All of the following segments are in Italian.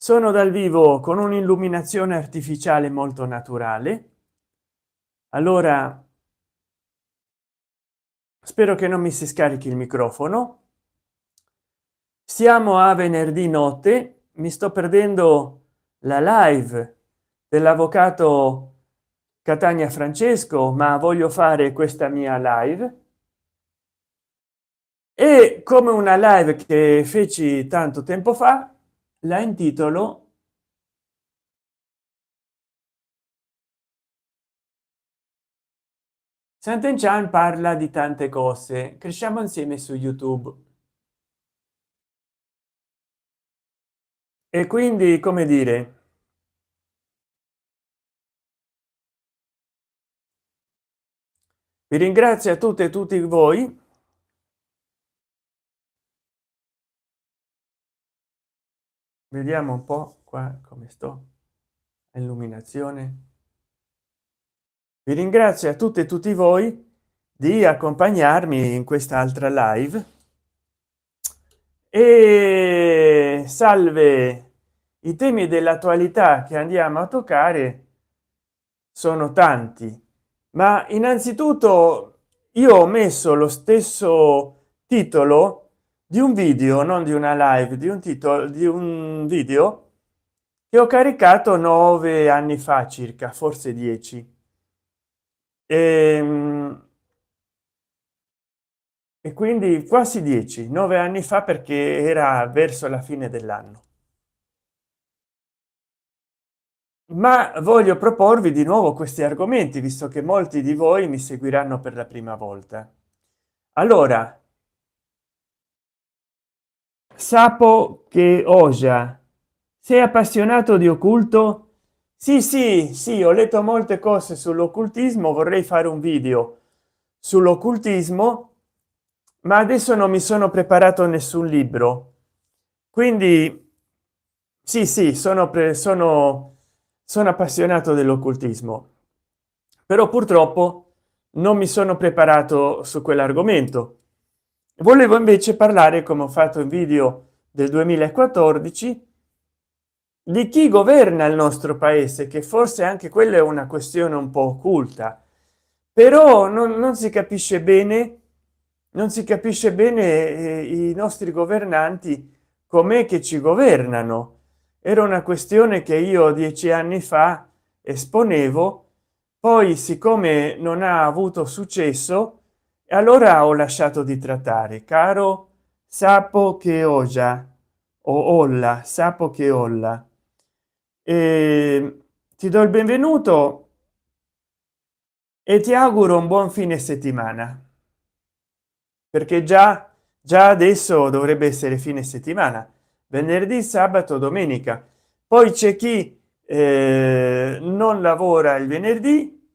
Sono dal vivo con un'illuminazione artificiale molto naturale. Allora spero che non mi si scarichi il microfono. Siamo a venerdì notte, mi sto perdendo la live dell'avvocato Catania Francesco, ma voglio fare questa mia live e come una live che feci tanto tempo fa la intitolo Sant'Enchan parla di tante cose, cresciamo insieme su YouTube. E quindi, come dire, vi ringrazio a tutte e tutti voi. Vediamo un po' qua come sto. Illuminazione. Vi ringrazio a tutte e tutti voi di accompagnarmi in questa altra live. E salve, i temi dell'attualità che andiamo a toccare sono tanti, ma innanzitutto io ho messo lo stesso titolo di un video, non di una live, di un titolo di un video che ho caricato 9 anni fa, circa, forse 10. E quindi quasi 10, 9 anni fa, perché era verso la fine dell'anno. Ma voglio proporvi di nuovo questi argomenti, visto che molti di voi mi seguiranno per la prima volta. Allora, sapo che osa, sei appassionato di occulto? Sì, sì, sì, ho letto molte cose sull'occultismo, vorrei fare un video sull'occultismo, ma adesso non mi sono preparato nessun libro, quindi sì, sì, sono appassionato dell'occultismo, però purtroppo non mi sono preparato su quell'argomento. Volevo invece parlare, come ho fatto in video del 2014, di chi governa il nostro paese, che forse anche quella è una questione un po' occulta, però non si capisce bene, non si capisce bene i nostri governanti com'è che ci governano. Era una questione che io 10 anni fa esponevo, poi siccome non ha avuto successo, e allora ho lasciato di trattare. Caro sapo che osa o olla, sapo che olla, e ti do il benvenuto e ti auguro un buon fine settimana, perché già adesso dovrebbe essere fine settimana, venerdì, sabato, domenica. Poi c'è chi non lavora il venerdì,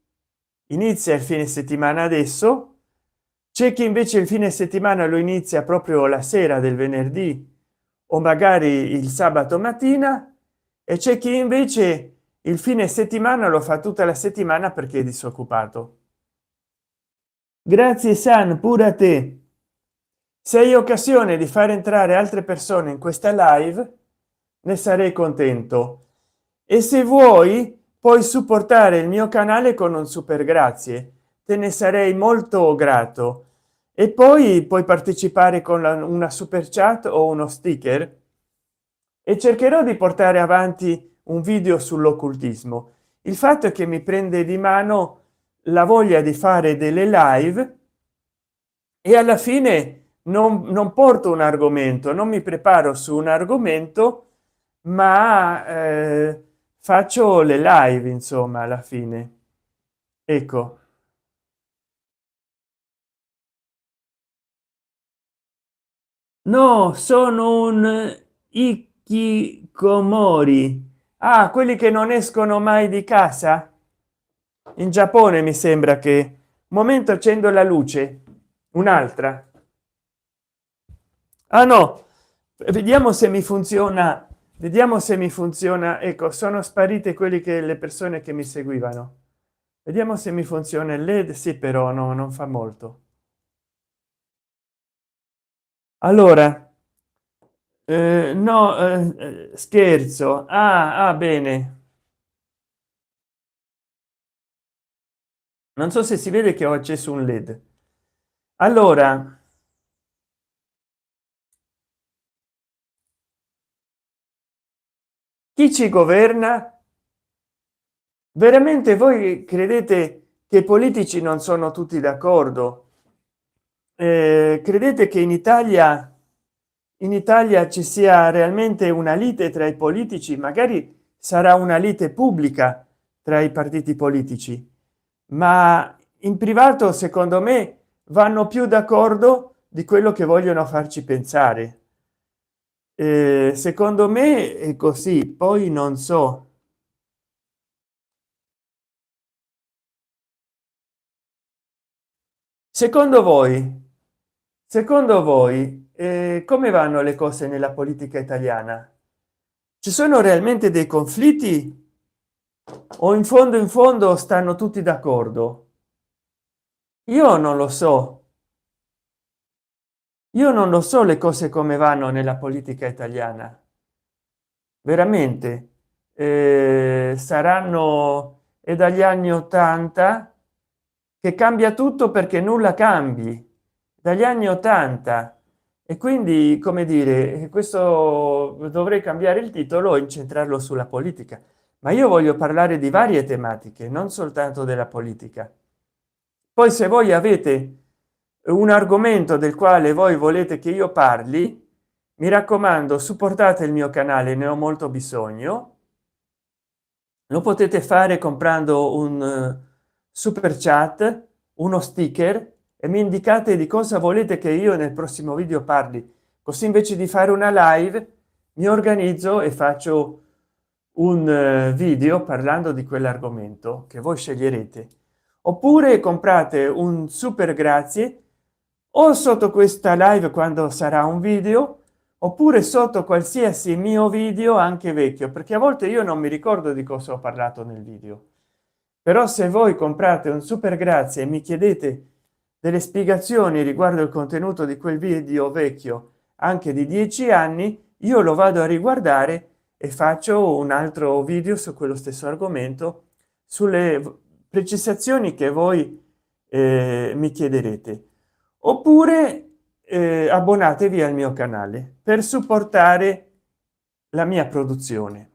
inizia il fine settimana adesso, c'è chi invece il fine settimana lo inizia proprio la sera del venerdì o magari il sabato mattina, e c'è chi invece il fine settimana lo fa tutta la settimana perché è disoccupato. Grazie San, pure a te. Se hai occasione di far entrare altre persone in questa live, ne sarei contento, e se vuoi puoi supportare il mio canale con un super grazie, te ne sarei molto grato, e poi puoi partecipare con una super chat o uno sticker, e cercherò di portare avanti un video sull'occultismo. Il fatto è che mi prende di mano la voglia di fare delle live e alla fine non porto un argomento, non mi preparo su un argomento, ma faccio le live, insomma, alla fine. Ecco. No, sono un hikikomori. Ah, quelli che non escono mai di casa. In Giappone mi sembra che momento accendo la luce, un'altra. Ah no, vediamo se mi funziona, vediamo se mi funziona. Ecco, sono sparite quelli che le persone che mi seguivano. Vediamo se mi funziona il led. Sì, però no, non fa molto. Allora no, scherzo. Bene, non so se si vede che ho acceso un led. Allora, chi ci governa veramente? Voi credete che i politici non sono tutti d'accordo? Credete che in Italia ci sia realmente una lite tra i politici? Magari sarà una lite pubblica tra i partiti politici, ma in privato secondo me vanno più d'accordo di quello che vogliono farci pensare. Secondo me è così, poi non so. Secondo voi, secondo voi, come vanno le cose nella politica italiana? Ci sono realmente dei conflitti o in fondo stanno tutti d'accordo? Io non lo so. Io non lo so le cose come vanno nella politica italiana. Veramente. Saranno è dagli anni 80 che cambia tutto perché nulla cambi. Dagli anni 80. E quindi, come dire, questo dovrei cambiare il titolo e incentrarlo sulla politica, ma io voglio parlare di varie tematiche, non soltanto della politica. Poi se voi avete un argomento del quale voi volete che io parli, mi raccomando, supportate il mio canale, ne ho molto bisogno. Lo potete fare comprando un super chat, uno sticker, e mi indicate di cosa volete che io nel prossimo video parli, così invece di fare una live mi organizzo e faccio un video parlando di quell'argomento che voi sceglierete, oppure comprate un super grazie o sotto questa live quando sarà un video, oppure sotto qualsiasi mio video anche vecchio, perché a volte io non mi ricordo di cosa ho parlato nel video. Però se voi comprate un super grazie e mi chiedete delle spiegazioni riguardo il contenuto di quel video vecchio anche di 10 anni, io lo vado a riguardare e faccio un altro video su quello stesso argomento, sulle precisazioni che voi mi chiederete. Oppure abbonatevi al mio canale per supportare la mia produzione.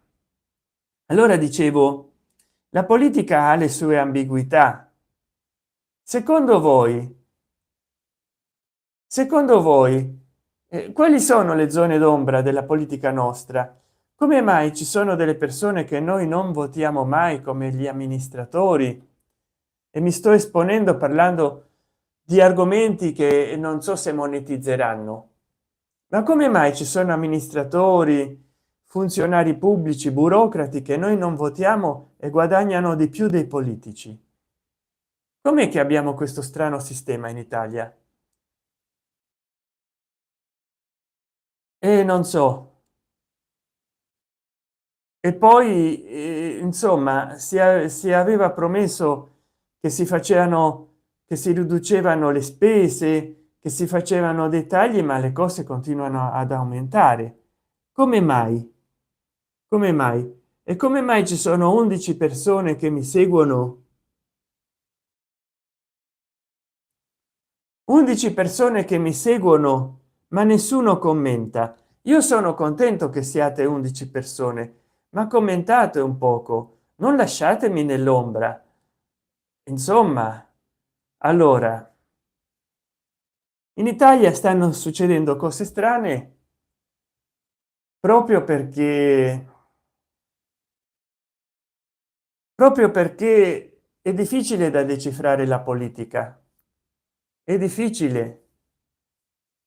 Allora dicevo, la politica ha le sue ambiguità. Secondo voi, secondo voi, quali sono le zone d'ombra della politica nostra? Come mai ci sono delle persone che noi non votiamo mai, come gli amministratori? E mi sto esponendo parlando di argomenti che non so se monetizzeranno. Ma come mai ci sono amministratori, funzionari pubblici, burocrati che noi non votiamo e guadagnano di più dei politici? Com'è che abbiamo questo strano sistema in Italia? E non so. E poi insomma si aveva promesso che si facevano, che si riducevano le spese, che si facevano dei tagli, ma le cose continuano ad aumentare. Come mai? Come mai? E come mai ci sono 11 persone che mi seguono, 11 persone che mi seguono, ma nessuno commenta? Io sono contento che siate 11 persone, ma commentate un poco, non lasciatemi nell'ombra. Insomma, allora, in Italia stanno succedendo cose strane proprio perché è difficile da decifrare la politica. È difficile.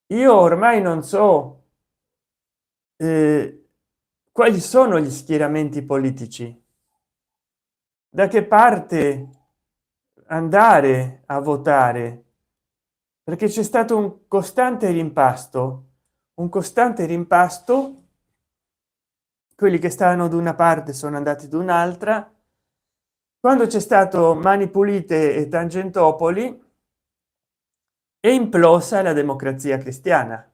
Io ormai non so quali sono gli schieramenti politici, da che parte andare a votare, perché c'è stato un costante rimpasto. Quelli che stavano da una parte sono andati da un'altra. Quando c'è stato Mani Pulite e Tangentopoli è implosa la democrazia cristiana,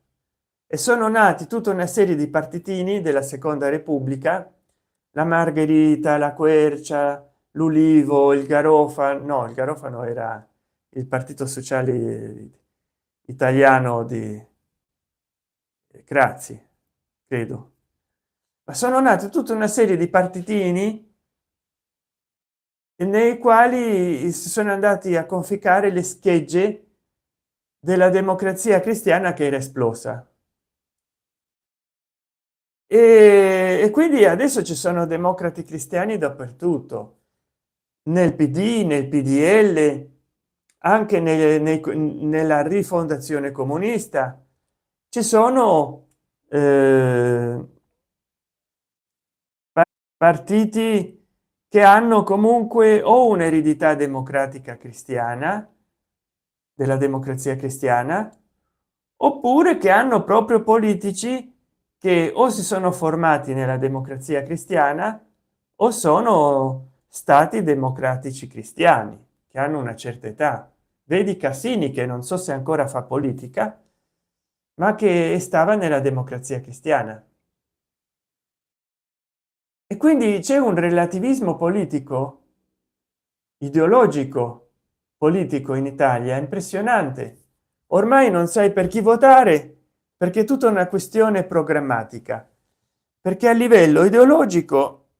e sono nati tutta una serie di partitini della seconda repubblica, la margherita, la quercia, l'ulivo, il garofano. No, il garofano era il partito sociale italiano di Crazi, credo. Ma sono nate tutta una serie di partitini nei quali si sono andati a conficcare le schegge della democrazia cristiana che era esplosa, e quindi adesso ci sono democrati cristiani dappertutto, nel pd, nel pdl, anche nella rifondazione comunista ci sono partiti che hanno comunque o un'eredità democratica cristiana, della democrazia cristiana, oppure che hanno proprio politici che o si sono formati nella democrazia cristiana o sono stati democratici cristiani che hanno una certa età. Vedi Cassini, che non so se ancora fa politica, ma che stava nella democrazia cristiana. E quindi c'è un relativismo politico, ideologico, politico in Italia impressionante. Ormai non sai per chi votare, perché è tutta una questione programmatica, perché a livello ideologico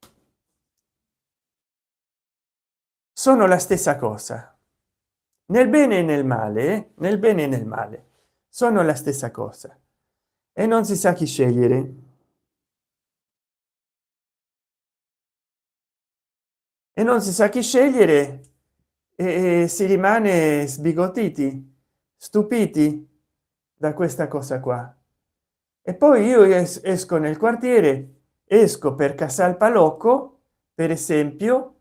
sono la stessa cosa, nel bene e nel male, nel bene e nel male sono la stessa cosa, e non si sa chi scegliere, e non si sa chi scegliere, e si rimane sbigottiti, stupiti da questa cosa qua. E poi io esco nel quartiere, esco per Casal Palocco per esempio,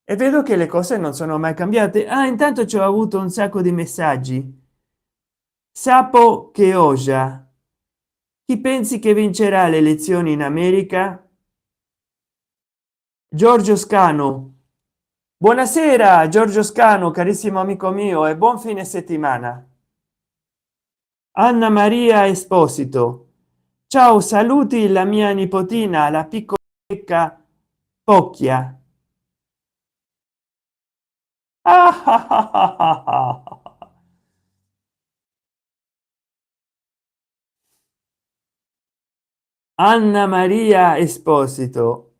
e vedo che le cose non sono mai cambiate. Ah, intanto ci ho avuto un sacco di messaggi. Sapo che osa, chi pensi che vincerà le elezioni in America? Giorgio Scano. Buonasera Giorgio Scano, carissimo amico mio, e buon fine settimana. Anna Maria Esposito. Ciao, saluti la mia nipotina, la piccola Pocchia. Ah, ah, ah, ah, ah, ah. Anna Maria Esposito,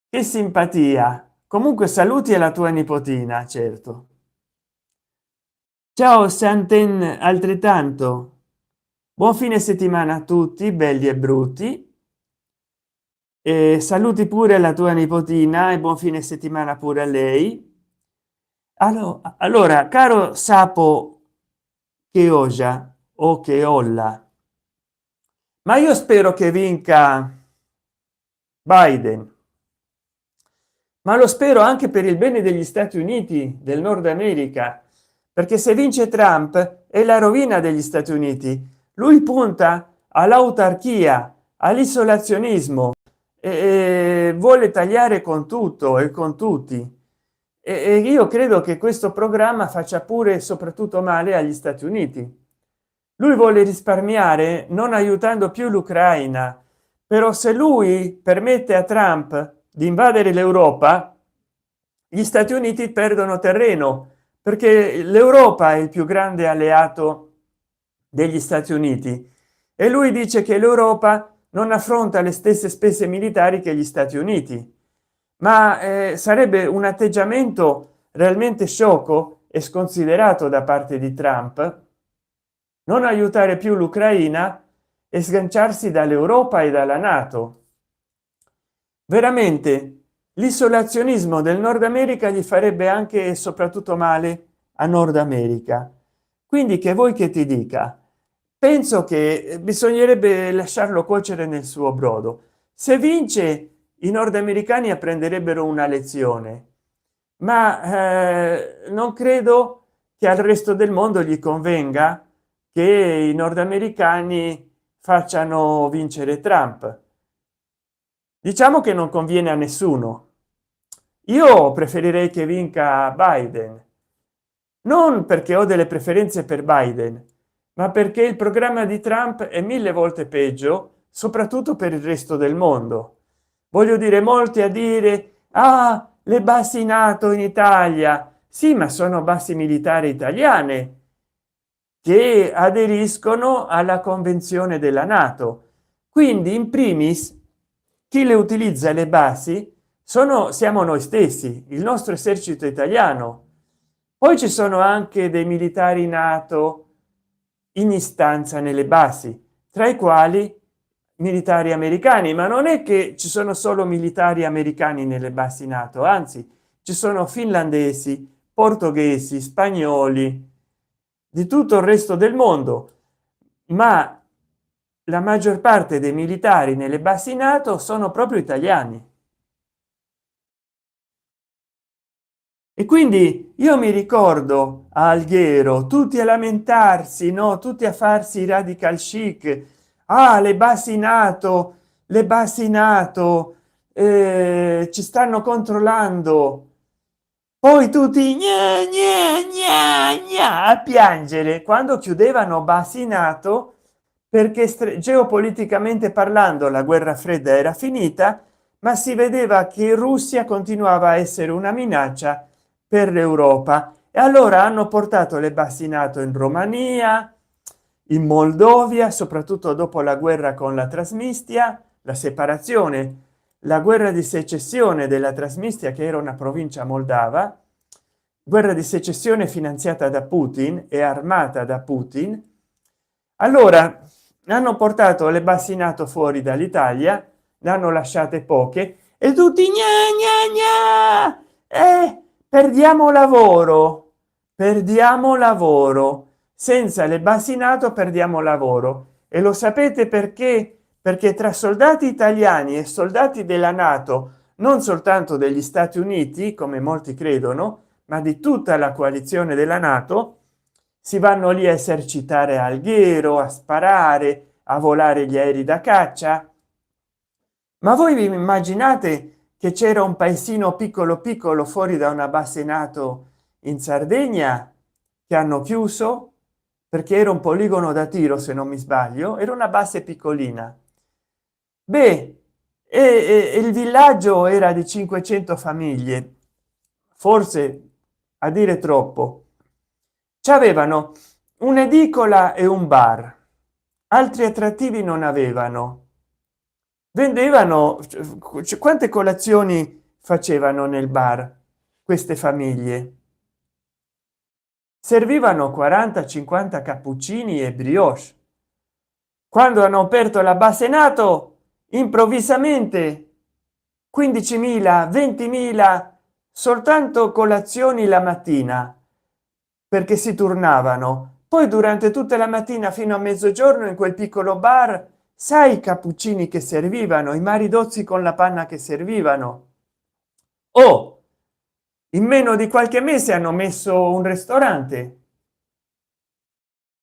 che simpatia. Comunque saluti alla tua nipotina, certo. Ciao Santen, altrettanto. Buon fine settimana a tutti, belli e brutti, e saluti pure alla tua nipotina e buon fine settimana pure a lei. Allora, caro sapo che osa o che olla, ma io spero che vinca Biden, ma lo spero anche per il bene degli Stati Uniti del Nord America, perché se vince Trump è la rovina degli Stati Uniti. Lui punta all'autarchia, all'isolazionismo, e vuole tagliare con tutto e con tutti, e io credo che questo programma faccia pure e soprattutto male agli Stati Uniti. Lui vuole risparmiare non aiutando più l'Ucraina, però se lui permette a Trump di invadere l'Europa, gli Stati Uniti perdono terreno, perché l'Europa è il più grande alleato degli Stati Uniti, e lui dice che l'Europa non affronta le stesse spese militari che gli Stati Uniti, ma sarebbe un atteggiamento realmente sciocco e sconsiderato da parte di Trump non aiutare più l'Ucraina e sganciarsi dall'Europa e dalla NATO. Veramente l'isolazionismo del Nord America gli farebbe anche e soprattutto male a Nord America. Quindi che vuoi che ti dica, penso che bisognerebbe lasciarlo cuocere nel suo brodo. Se vince, i nordamericani apprenderebbero una lezione, ma non credo che al resto del mondo gli convenga che i nordamericani facciano vincere Trump. Diciamo che non conviene a nessuno. Io preferirei che vinca Biden, non perché ho delle preferenze per Biden, ma perché il programma di Trump è 1000 volte peggio, soprattutto per il resto del mondo. Voglio dire, molti a dire: ah, le basi NATO in Italia. Sì, ma sono basi militari italiane che aderiscono alla convenzione della NATO. Quindi in primis chi le utilizza le basi siamo noi stessi, il nostro esercito italiano. Poi ci sono anche dei militari NATO in istanza nelle basi, tra i quali militari americani, ma non è che ci sono solo militari americani nelle basi NATO, anzi ci sono finlandesi, portoghesi, spagnoli, di tutto il resto del mondo, ma la maggior parte dei militari nelle basi NATO sono proprio italiani. E quindi io mi ricordo a Alghero tutti a lamentarsi, no, tutti a farsi i radical chic. Ah, le basi NATO, le basi NATO ci stanno controllando. Poi tutti gna, gna, gna, gna, a piangere quando chiudevano basi NATO, perché geopoliticamente parlando la guerra fredda era finita, ma si vedeva che Russia continuava a essere una minaccia per l'Europa, e allora hanno portato le basi NATO in Romania, in Moldovia, soprattutto dopo la guerra con la Transnistria, la separazione, la guerra di secessione della Transnistria, che era una provincia moldava, guerra di secessione finanziata da Putin e armata da Putin. Allora hanno portato le basi NATO fuori dall'Italia, ne hanno lasciate poche e tutti gna, gna, gna, perdiamo lavoro, perdiamo lavoro, senza le basi NATO perdiamo lavoro. E lo sapete perché? Perché tra soldati italiani e soldati della NATO, non soltanto degli Stati Uniti come molti credono, ma di tutta la coalizione della NATO, si vanno lì a esercitare a Alghero, a sparare, a volare gli aerei da caccia. Ma voi vi immaginate che c'era un paesino piccolo piccolo fuori da una base NATO in Sardegna che hanno chiuso perché era un poligono da tiro, se non mi sbaglio, era una base piccolina. Beh, e il villaggio era di 500 famiglie, forse a dire troppo. C'avevano un'edicola e un bar, altri attrattivi non avevano. Vendevano, quante colazioni facevano nel bar queste famiglie? Servivano 40-50 cappuccini e brioche. Quando hanno aperto la base NATO, improvvisamente 15.000, 20.000 soltanto colazioni la mattina, perché si turnavano. Poi durante tutta la mattina fino a mezzogiorno in quel piccolo bar, sai, i cappuccini che servivano, i maridozzi con la panna che servivano. Oh, in meno di qualche mese hanno messo un ristorante,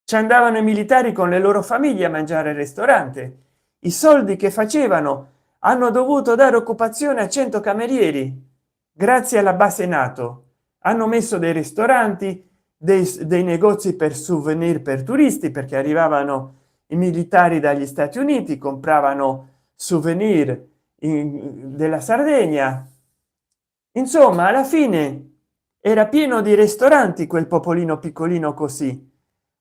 ci andavano i militari con le loro famiglie a mangiare al ristorante. I soldi che facevano hanno dovuto dare occupazione a 100 camerieri grazie alla base NATO. Hanno messo dei ristoranti, dei negozi per souvenir per turisti, perché arrivavano i militari dagli Stati Uniti, compravano souvenir della Sardegna. Insomma, alla fine era pieno di ristoranti quel popolino piccolino, così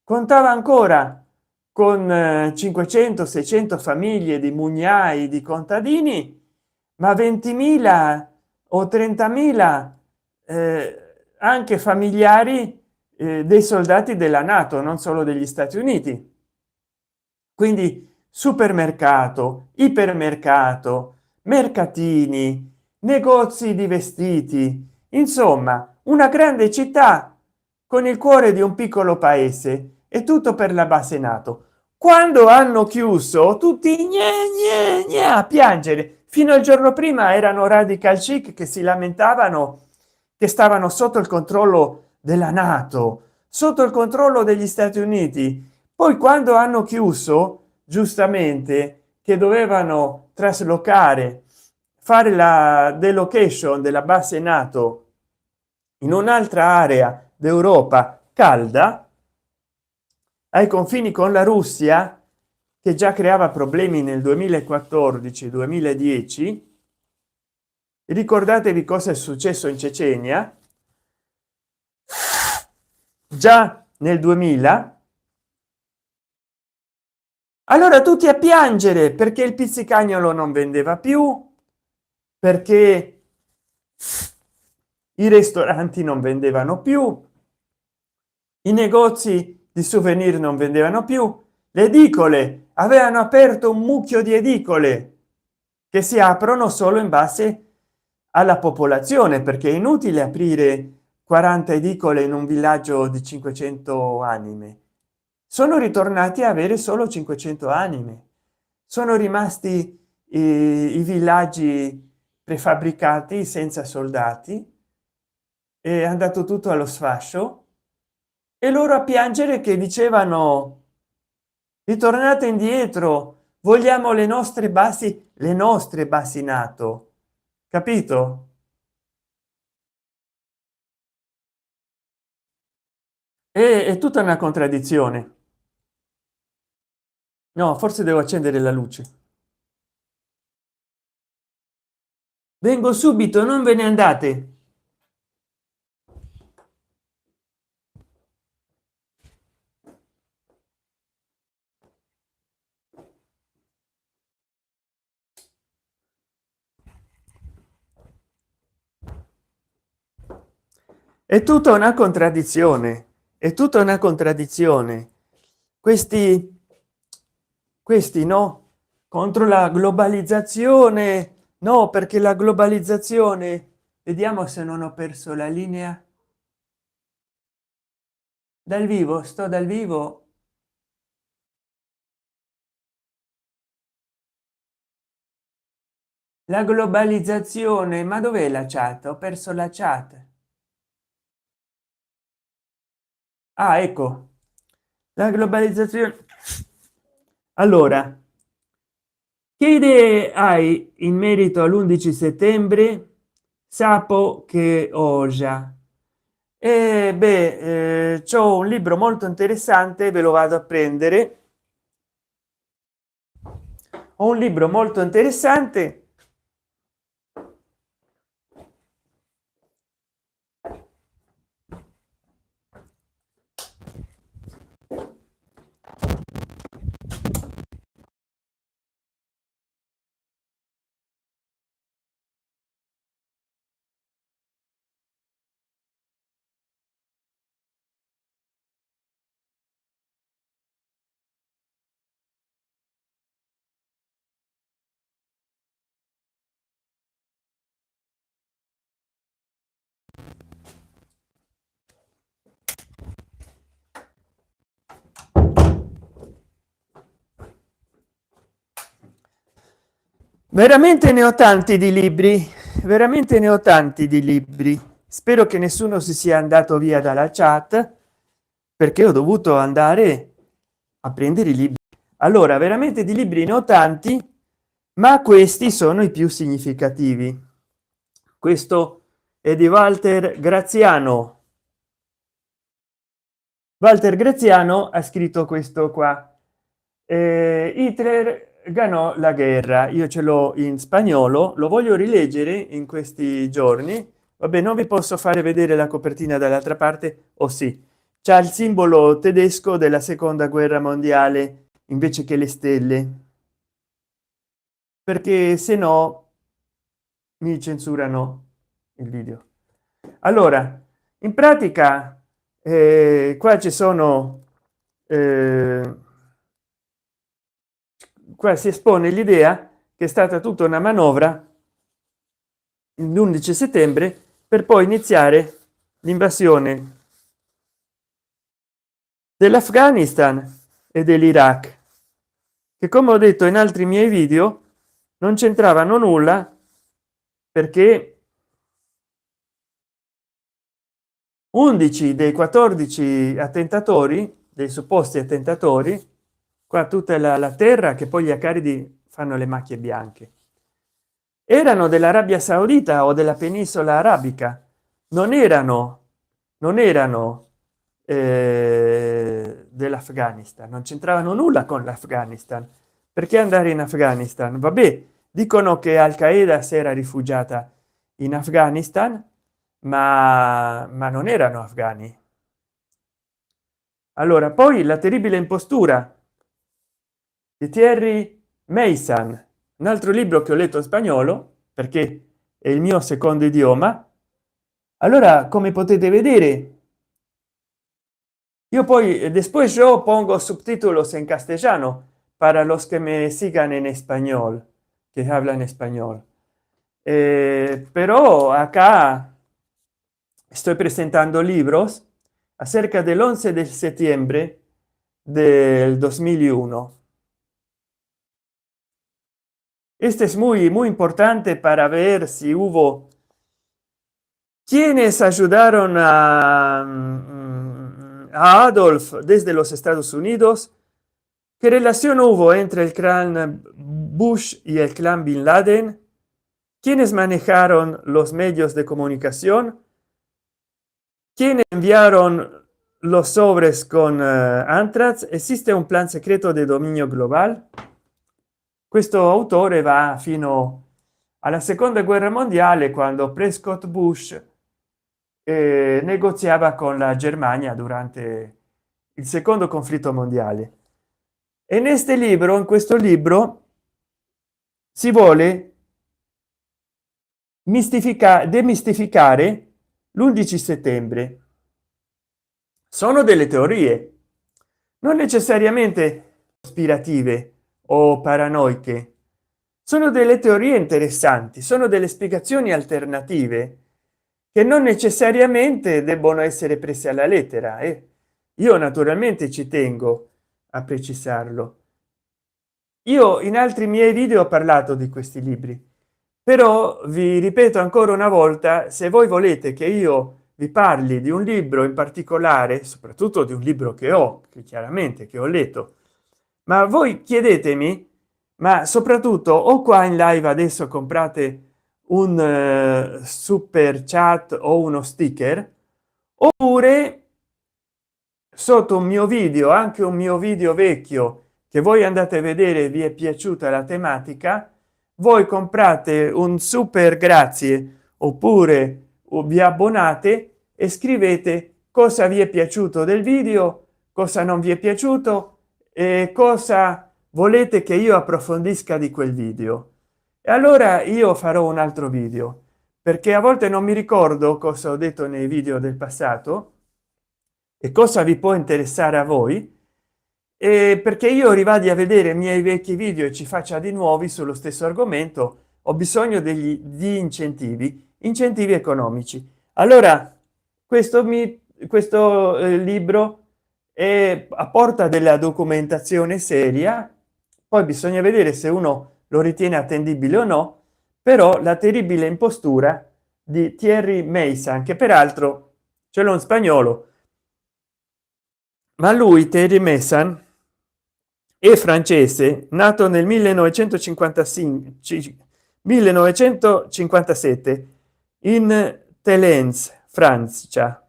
contava ancora con 500-600 famiglie di mugnai, di contadini, ma 20.000 o 30.000 anche familiari dei soldati della NATO, non solo degli Stati Uniti. Quindi supermercato, ipermercato, mercatini, negozi di vestiti, insomma una grande città con il cuore di un piccolo paese, e tutto per la base NATO. Quando hanno chiuso, tutti gna, gna, gna, a piangere. Fino al giorno prima erano radical chic che si lamentavano che stavano sotto il controllo della NATO, sotto il controllo degli Stati Uniti. Poi quando hanno chiuso, giustamente, che dovevano traslocare, fare la delocation della base NATO in un'altra area d'Europa calda, ai confini con la Russia, che già creava problemi nel 2014 2010. Ricordatevi cosa è successo in Cecenia già nel 2000. Allora tutti a piangere perché il pizzicagnolo non vendeva più, perché i ristoranti non vendevano più, i negozi di souvenir non vendevano più, le edicole avevano aperto un mucchio di edicole che si aprono solo in base alla popolazione, perché è inutile aprire 40 edicole in un villaggio di 500 anime. Sono ritornati a avere solo 500 anime, sono rimasti i villaggi prefabbricati senza soldati, è andato tutto allo sfascio, e loro a piangere che dicevano ritornate indietro, vogliamo le nostre basi NATO, capito? È tutta una contraddizione. No, forse devo accendere la luce. Vengo subito, non ve ne andate. È tutta una contraddizione, è tutta una contraddizione. Questi no, contro la globalizzazione, no, perché la globalizzazione, vediamo se non ho perso la linea dal vivo, sto dal vivo. La globalizzazione, ma dov'è la chat? Ho perso la chat. Ah, ecco, la globalizzazione. Allora, che idee hai in merito all'11 settembre? Sapo che oja. E beh, c'ho un libro molto interessante, ve lo vado a prendere. Ho un libro molto interessante. Veramente ne ho tanti di libri, veramente ne ho tanti di libri. Spero che nessuno si sia andato via dalla chat, perché ho dovuto andare a prendere i libri. Allora, veramente di libri ne ho tanti, ma questi sono i più significativi. Questo è di Walter Graziano. Walter Graziano ha scritto questo qua. Hitler ganò la guerra. Io ce l'ho in spagnolo, lo voglio rileggere in questi giorni. Vabbè, non vi posso fare vedere la copertina dall'altra parte, o sì, c'ha il simbolo tedesco della seconda guerra mondiale invece che le stelle, perché se no mi censurano il video. Allora, in pratica qua ci sono qua si espone l'idea che è stata tutta una manovra l'11 settembre per poi iniziare l'invasione dell'Afghanistan e dell'Iraq, che come ho detto in altri miei video non c'entravano nulla, perché 11 dei 14 attentatori, dei supposti attentatori, qua tutta la terra che poi gli accaridi fanno le macchie bianche, erano dell'Arabia Saudita o della penisola arabica, non erano dell'Afghanistan, non c'entravano nulla con l'Afghanistan. Perché andare in Afghanistan? Vabbè, dicono che Al Qaeda si era rifugiata in Afghanistan, ma non erano afghani. Allora, poi la terribile impostura di Thierry Meissan, un altro libro che ho letto in spagnolo perché è il mio secondo idioma. Allora, come potete vedere, yo poi después yo pongo subtítulos en castellano para los que me sigan en español, que hablan español. Pero acá estoy presentando libros acerca del 11 de septiembre del 2001. Este es muy importante para ver si hubo quienes ayudaron a Adolf desde los Estados Unidos. ¿Qué relación hubo entre el clan Bush y el clan Bin Laden? ¿Quiénes manejaron los medios de comunicación? ¿Quiénes enviaron los sobres con Anthrax? ¿Esiste un plan segreto de dominio global? Questo autore va fino alla seconda guerra mondiale, quando Prescott Bush negoziava con la Germania durante il secondo conflitto mondiale. E in questo libro si vuole demistificare l'11 settembre. Sono delle teorie, non necessariamente cospirative o paranoiche, sono delle teorie interessanti, sono delle spiegazioni alternative che non necessariamente debbono essere prese alla lettera. Io naturalmente ci tengo a precisarlo. Io in altri miei video ho parlato di questi libri, però vi ripeto ancora una volta, se voi volete che io vi parli di un libro in particolare, soprattutto di un libro che ho, che chiaramente che ho letto, ma voi chiedetemi, ma soprattutto o qua in live adesso comprate un super chat o uno sticker, oppure sotto un mio video, anche un mio video vecchio che voi andate a vedere, vi è piaciuta la tematica, voi comprate un super grazie, oppure vi abbonate e scrivete cosa vi è piaciuto del video, cosa non vi è piaciuto e cosa volete che io approfondisca di quel video. E allora io farò un altro video, perché a volte non mi ricordo cosa ho detto nei video del passato e cosa vi può interessare a voi, e perché io rivadi a vedere i miei vecchi video e ci faccia di nuovi sullo stesso argomento, ho bisogno di incentivi economici. Allora questo libro è a porta della documentazione seria, poi bisogna vedere se uno lo ritiene attendibile o no. Però la terribile impostura di Thierry Meissan, che peraltro ce l'ho in spagnolo, ma lui Thierry Meissan è francese, nato nel 1955 1957 in Telens, Francia.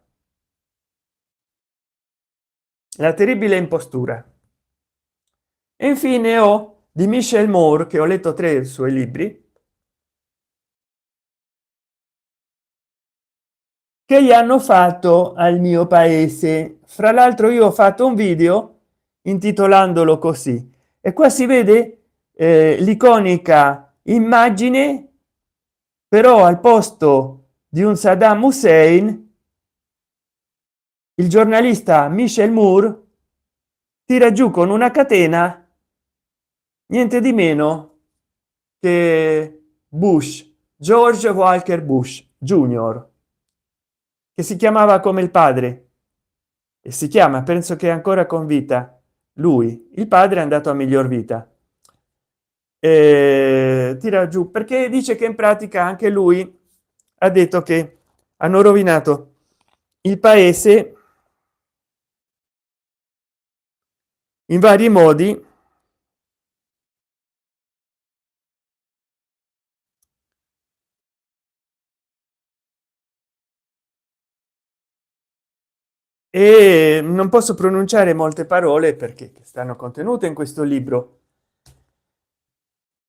La terribile impostura. E infine ho di Michel Moore, che ho letto 3 suoi libri, che gli hanno fatto al mio paese. Fra l'altro io ho fatto un video intitolandolo così, e qua si vede l'iconica immagine, però al posto di un Saddam Hussein il giornalista Michel Moore tira giù con una catena niente di meno che Bush, George Walker Bush Jr., che si chiamava come il padre e si chiama, penso che è ancora con vita lui, il padre è andato a miglior vita. Tira giù perché dice che in pratica anche lui ha detto che hanno rovinato il paese in vari modi, e non posso pronunciare molte parole perché stanno contenute in questo libro,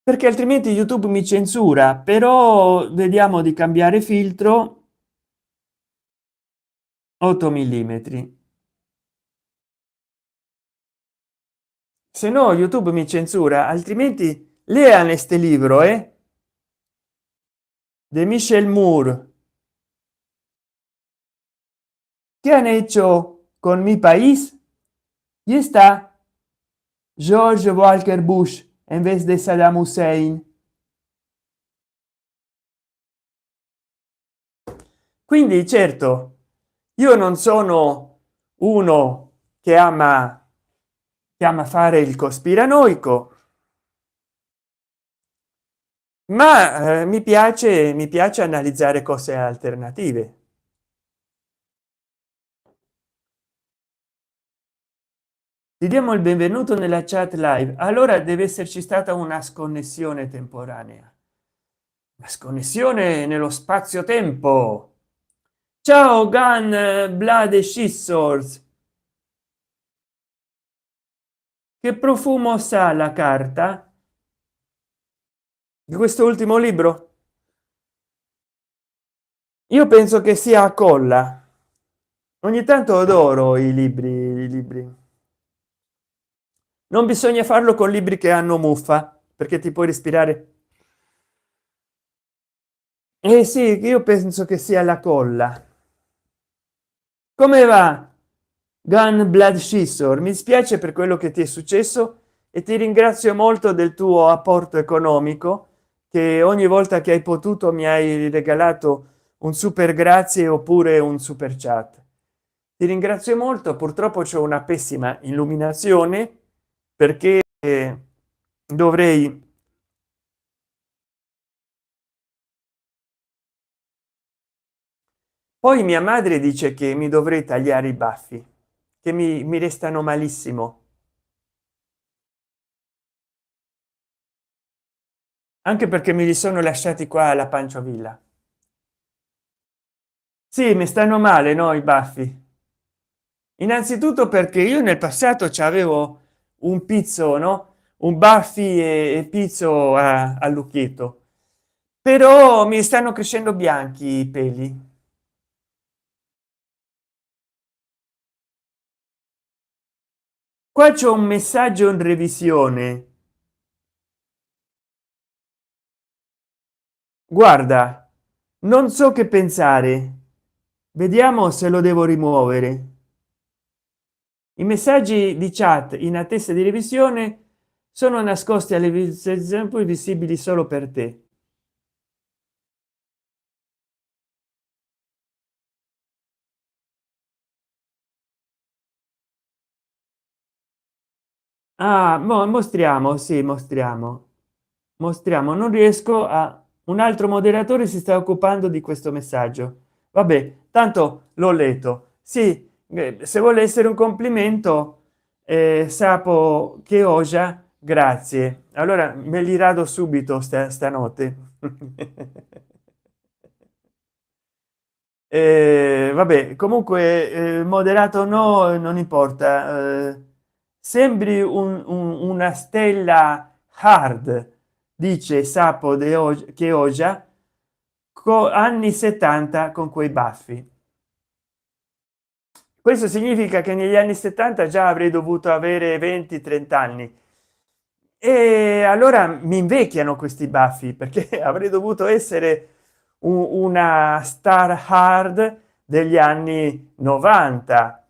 perché altrimenti YouTube mi censura. Però vediamo di cambiare filtro. 8 millimetri, se no YouTube mi censura. Altrimenti lean este libro de Michel Moore, que han hecho con mi país, y está George Walker Bush en vez de Saddam Hussein. Quindi certo, io non sono uno che ama fare il cospiranoico, ma mi piace analizzare cose alternative. Ti diamo il benvenuto nella chat live. Allora deve esserci stata una sconnessione temporanea, una sconnessione nello spazio-tempo. Ciao Gun Blood e Scissors, che profumo sa la carta di questo ultimo libro? Io penso che sia a colla. Ogni tanto adoro i libri. Non bisogna farlo con libri che hanno muffa, perché ti puoi respirare. Eh sì, io penso che sia la colla. Come va Gun Blood Scissor? Mi spiace per quello che ti è successo e ti ringrazio molto del tuo apporto economico, che ogni volta che hai potuto mi hai regalato un super grazie oppure un super chat. Ti ringrazio molto. Purtroppo c'è una pessima illuminazione perché dovrei. Poi mia madre dice che mi dovrei tagliare i baffi, che mi restano malissimo, anche perché me li sono lasciati qua alla Panciovilla. Sì, mi stanno male, no, i baffi. Innanzitutto perché io nel passato c'avevo un pizzo, no, un baffi e pizzo a lucchietto, però mi stanno crescendo bianchi i peli. Qua c'è un messaggio in revisione. Guarda, non so che pensare, vediamo se lo devo rimuovere. I messaggi di chat in attesa di revisione sono nascosti alle poi visibili solo per te. Ah, mostriamo, sì, mostriamo. Non riesco a. Un altro moderatore si sta occupando di questo messaggio. Vabbè, tanto l'ho letto. Sì, se vuole essere un complimento, sapo che ogia, grazie. Allora me li rado subito stanotte. Vabbè, comunque moderato no, non importa. Sembri una stella hard, dice sapo che ogia, anni 70 con quei baffi. Questo significa che negli anni 70 già avrei dovuto avere 20-30 anni, e allora mi invecchiano questi baffi perché avrei dovuto essere una star hard degli anni 90,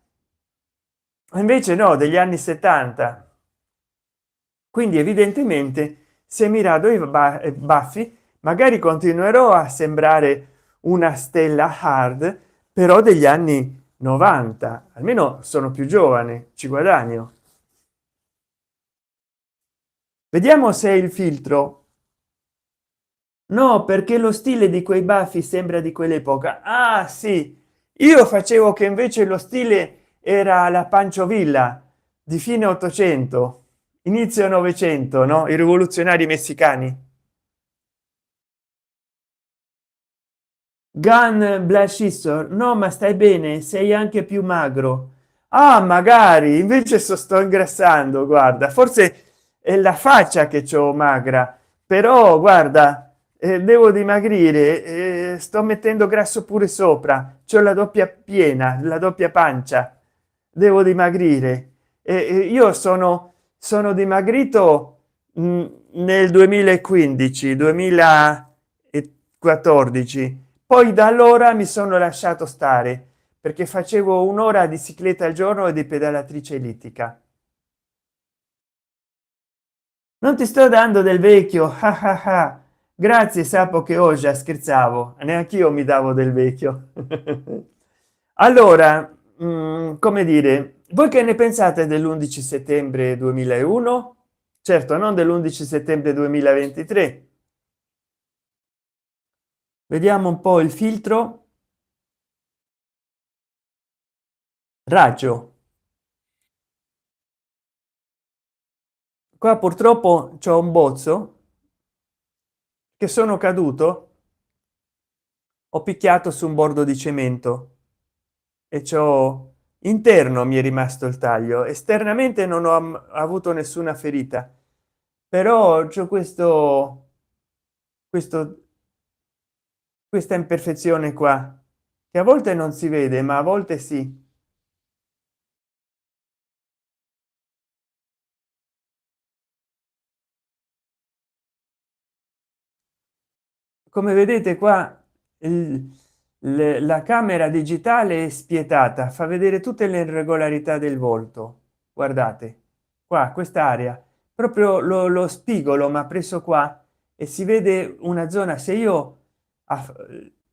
invece no, degli anni 70. Quindi evidentemente se mi rado i baffi magari continuerò a sembrare una stella hard, però degli anni 90. Almeno sono più giovane, ci guadagno. Vediamo se è il filtro. No, perché lo stile di quei baffi sembra di quell'epoca. Ah sì, io facevo che invece lo stile era la panciovilla di fine 800, inizio 900, no, i rivoluzionari messicani. Gun Black Scissor, no, ma stai bene, sei anche più magro. Ah, magari invece sto ingrassando, guarda, forse è la faccia che c'ho magra, però guarda, devo dimagrire, sto mettendo grasso pure sopra, c'ho la doppia piena, la doppia pancia, devo dimagrire. Io sono dimagrito nel 2015 2014, poi da allora mi sono lasciato stare perché facevo un'ora di cicletta al giorno e di pedalatrice ellittica. Non ti sto dando del vecchio, ah ah ah. Grazie, sapo che oggi scherzavo, neanche io mi davo del vecchio. Allora, come dire, voi che ne pensate dell'11 settembre 2001? Certo, non dell'11 settembre 2023. Vediamo un po' il filtro raggio. Qua purtroppo c'ho un bozzo che sono caduto, ho picchiato su un bordo di cemento e ciò interno mi è rimasto il taglio, esternamente non ho avuto nessuna ferita, però c'è questo questa imperfezione qua che a volte non si vede ma a volte sì. Come vedete qua la camera digitale è spietata, fa vedere tutte le irregolarità del volto. Guardate qua, quest'area proprio lo spigolo ma preso qua e si vede una zona, se io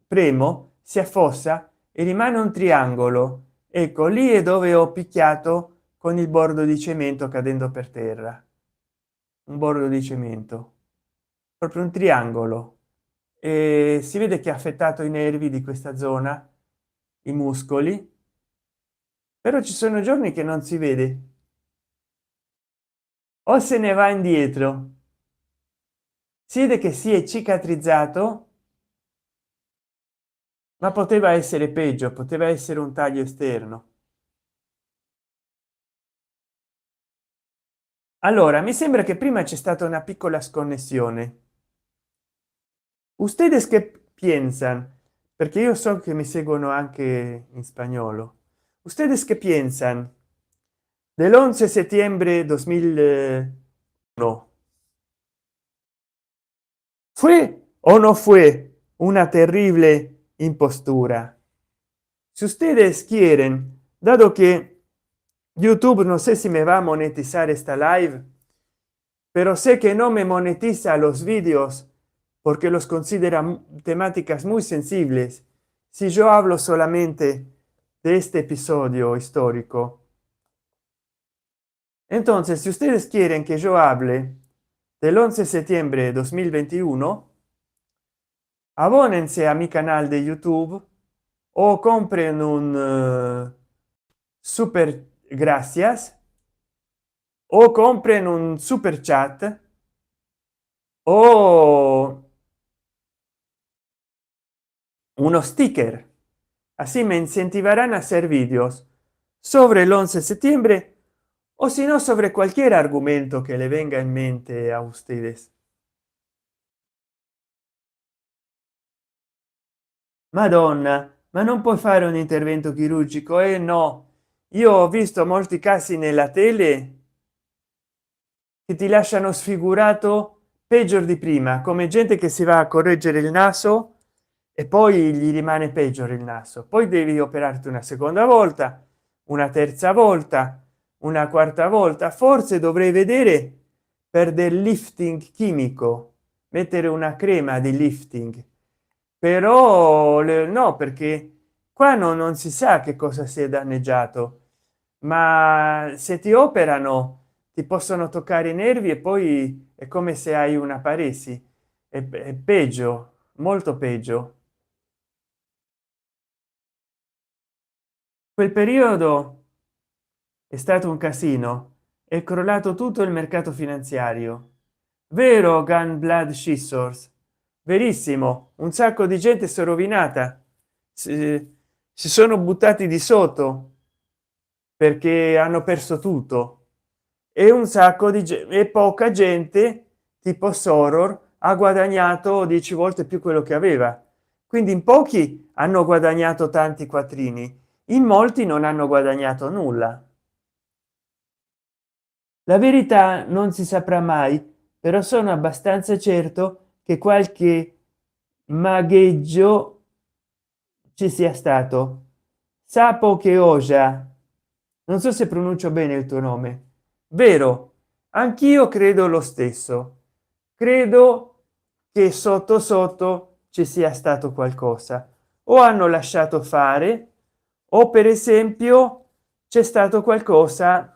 premo si affossa e rimane un triangolo. Ecco, lì è dove ho picchiato con il bordo di cemento cadendo per terra, un bordo di cemento, proprio un triangolo, e si vede che ha affettato i nervi di questa zona, i muscoli, però ci sono giorni che non si vede o se ne va indietro. Si vede che si è cicatrizzato, ma poteva essere peggio, poteva essere un taglio esterno. Allora mi sembra che prima c'è stata una piccola sconnessione. Ustedes que piensan, perché io so che mi seguono anche in spagnolo. Ustedes que piensan del 11 septiembre 2001? ¿Fue o no fue una terrible impostura? Si ustedes quieren, dado que YouTube no sé si me va a monetizar esta live, pero sé que no me monetiza los vídeos porque los considera temáticas muy sensibles. Si yo hablo solamente de este episodio histórico, entonces si ustedes quieren que yo hable del 11 de septiembre de 2021, abónense a mi canal de YouTube o compren un super gracias o compren un super chat o unos sticker, así me incentivarán a hacer vídeos sobre el 11 de septiembre o si no sobre cualquier argumento que le venga en mente a ustedes. Madonna, ma non puoi fare un intervento chirurgico? No, io ho visto molti casi nella tele che ti lasciano sfigurato peggio di prima, come gente che si va a correggere il naso e poi gli rimane peggio il naso, poi devi operarti una seconda volta, una terza volta, una quarta volta. Forse dovrei vedere per del lifting chimico, mettere una crema di lifting, però no, perché qua non si sa che cosa si è danneggiato, ma se ti operano ti possono toccare i nervi e poi è come se hai una paresi, è peggio, molto peggio. Quel periodo è stato un casino, è crollato tutto il mercato finanziario, vero? Gun Blood Scissors, verissimo, un sacco di gente si è rovinata, si sono buttati di sotto perché hanno perso tutto, e un sacco di e poca gente tipo Soror ha guadagnato 10 volte più quello che aveva. Quindi in pochi hanno guadagnato tanti quattrini, in molti non hanno guadagnato nulla. La verità non si saprà mai, però sono abbastanza certo che qualche magheggio ci sia stato. Sapo che oja, non so se pronuncio bene il tuo nome, vero? Anch'io credo lo stesso, credo che sotto sotto ci sia stato qualcosa, o hanno lasciato fare, o per esempio c'è stato qualcosa,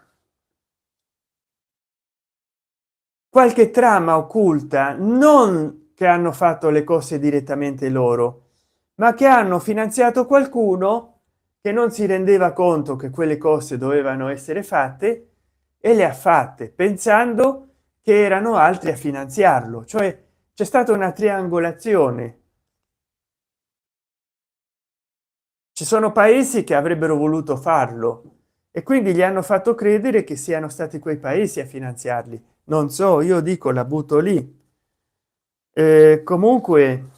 qualche trama occulta, non che hanno fatto le cose direttamente loro, ma che hanno finanziato qualcuno che non si rendeva conto che quelle cose dovevano essere fatte e le ha fatte pensando che erano altri a finanziarlo, cioè c'è stata una triangolazione. Ci sono paesi che avrebbero voluto farlo e quindi gli hanno fatto credere che siano stati quei paesi a finanziarli. Non so, io dico, la butto lì. Comunque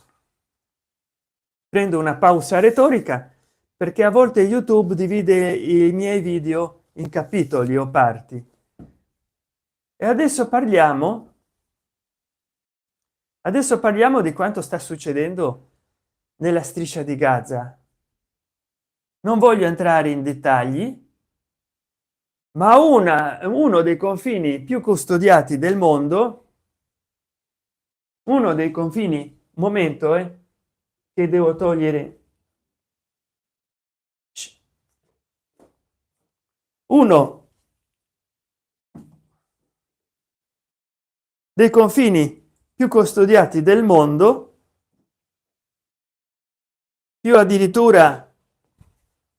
prendo una pausa retorica perché a volte YouTube divide i miei video in capitoli o parti. E adesso parliamo di quanto sta succedendo nella striscia di Gaza. Non voglio entrare in dettagli, ma uno dei confini più custodiati del mondo, uno dei confini, momento, che devo togliere, uno dei confini più custodiati del mondo, più addirittura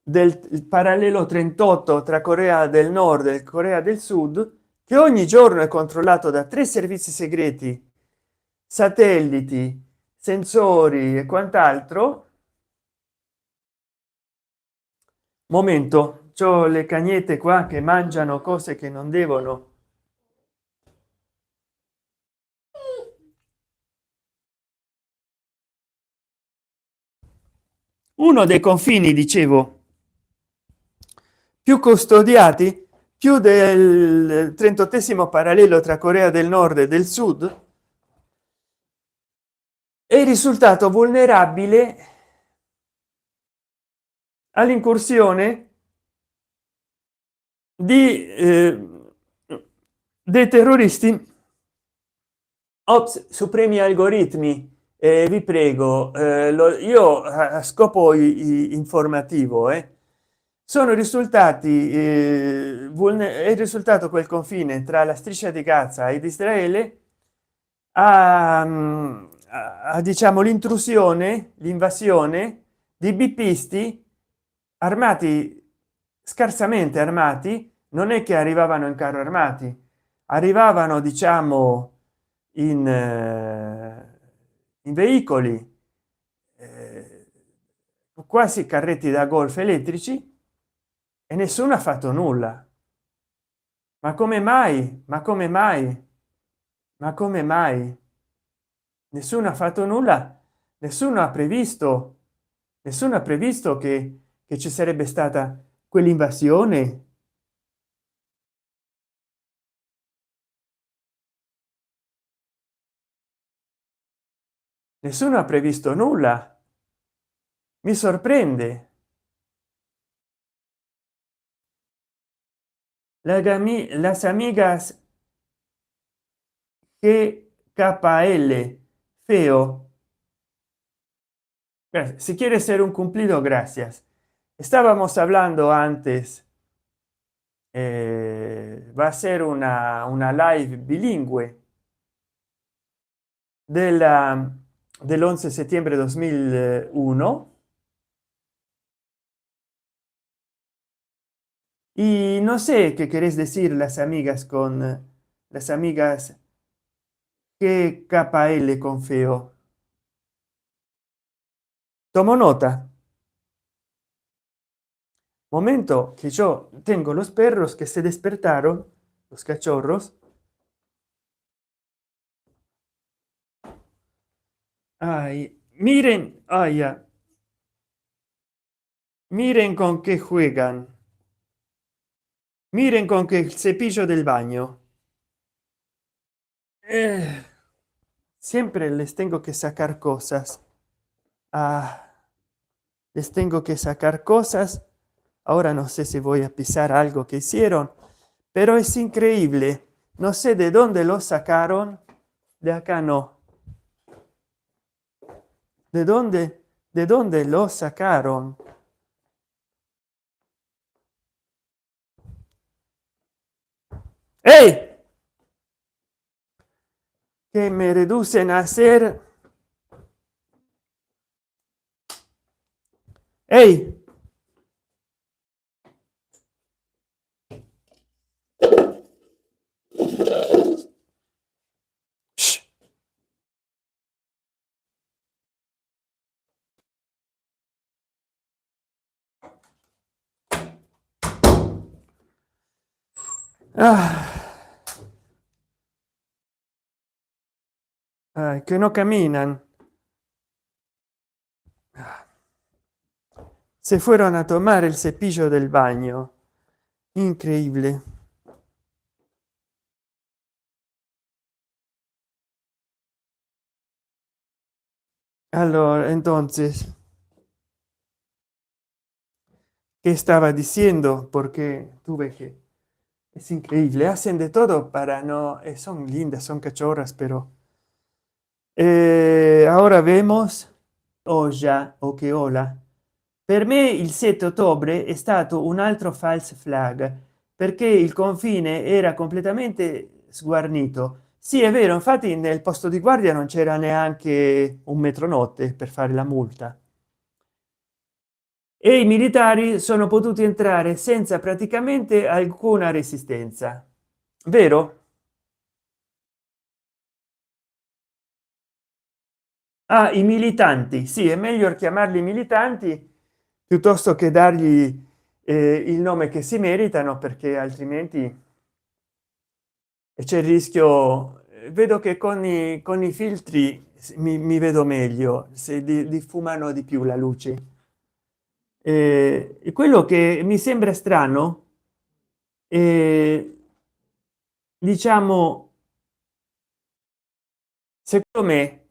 del parallelo 38 tra Corea del Nord e Corea del Sud, che ogni giorno è controllato da 3 servizi segreti, satelliti, sensori e quant'altro. Momento, c'ho le cagnette qua che mangiano cose che non devono. Uno dei confini, dicevo, più custodiati, più del 38° parallelo tra Corea del Nord e del Sud, è risultato vulnerabile all'incursione di dei terroristi. Ops, supremi algoritmi, vi prego, io a scopo informativo, sono risultati è risultato quel confine tra la striscia di Gaza ed Israele a diciamo l'intrusione, l'invasione di bippisti armati, scarsamente armati, non è che arrivavano in carro armati, arrivavano diciamo in veicoli, quasi carretti da golf elettrici, e nessuno ha fatto nulla. Ma come mai? Ma come mai? Ma come mai? Nessuno ha fatto nulla, nessuno ha previsto che ci sarebbe stata quell'invasione. Nessuno ha previsto nulla. Mi sorprende. Las amigas que KL feo. Si quiere ser un cumplido, gracias. Estábamos hablando antes, va a ser una live bilingüe del 11 septiembre 2001, y no sé qué querés decir las amigas con las amigas que KL con feo. tomo nota. Momento que yo tengo los perros que se despertaron, los cachorros. Ay, miren, ay, ya. Miren con qué juegan. Miren con qué cepillo del baño. Eh, siempre les tengo que sacar cosas. Ah, les tengo que sacar cosas. Ahora no sé si voy a pisar algo que hicieron, pero es increíble. No sé de dónde lo sacaron. De acá no. De dónde lo sacaron? ¡Ey! Que me reducen a hacer. ¡Ey! Shh. Ah. Ay, que no caminan. Se fueron a tomar el cepillo del baño. Increíble. Allora, entonces, ¿qué estaba diciendo? Porque tuve que... Es increíble, hacen de todo para no... son lindas, son cachorras, pero... ora vemos... Oh già, oh che ola. Per me il 7 ottobre è stato un altro false flag, perché il confine era completamente sguarnito. Sì, è vero, infatti nel posto di guardia non c'era neanche un metronotte per fare la multa. E i militari sono potuti entrare senza praticamente alcuna resistenza, vero? Ah, i militanti, sì, è meglio chiamarli militanti piuttosto che dargli il nome che si meritano, perché altrimenti c'è il rischio. Vedo che con i filtri mi vedo meglio, se diffumano di più la luce. E quello che mi sembra strano, diciamo, secondo me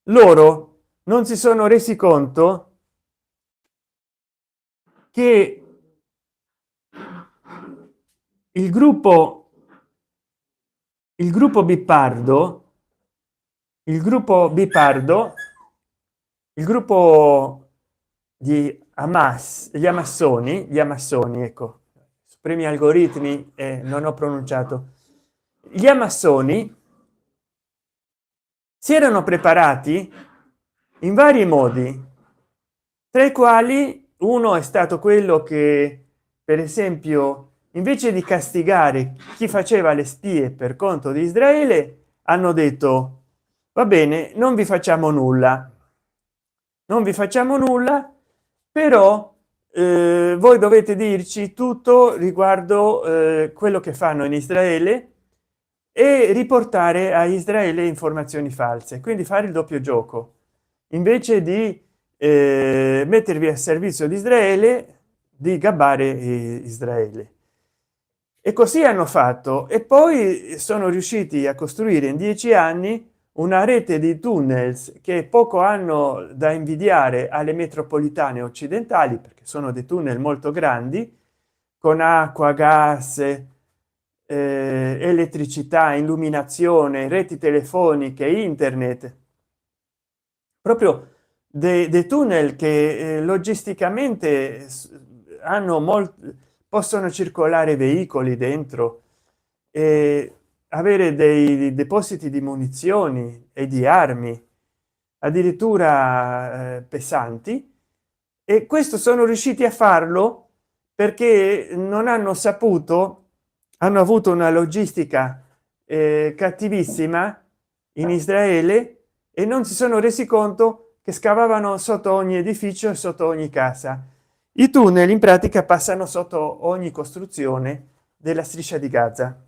loro non si sono resi conto che il gruppo il gruppo bipardo il gruppo bipardo il gruppo di Hamas, gli amassoni, ecco, supremi algoritmi, non ho pronunciato, gli amassoni si erano preparati in vari modi, tra i quali uno è stato quello che, per esempio, invece di castigare chi faceva le spie per conto di Israele, hanno detto: va bene, non vi facciamo nulla, non vi facciamo nulla, però voi dovete dirci tutto riguardo quello che fanno in Israele e riportare a Israele informazioni false, quindi fare il doppio gioco. Invece di mettervi a servizio di Israele, di gabbare Israele. E così hanno fatto, e poi sono riusciti a costruire in 10 anni una rete di tunnels che poco hanno da invidiare alle metropolitane occidentali, perché sono dei tunnel molto grandi, con acqua, gas, elettricità, illuminazione, reti telefoniche, internet, proprio dei tunnel che logisticamente hanno possono circolare veicoli dentro, e avere dei depositi di munizioni e di armi addirittura pesanti. E questo sono riusciti a farlo perché non hanno saputo, hanno avuto una logistica cattivissima in Israele, e non si sono resi conto che scavavano sotto ogni edificio e sotto ogni casa. I tunnel in pratica passano sotto ogni costruzione della striscia di Gaza,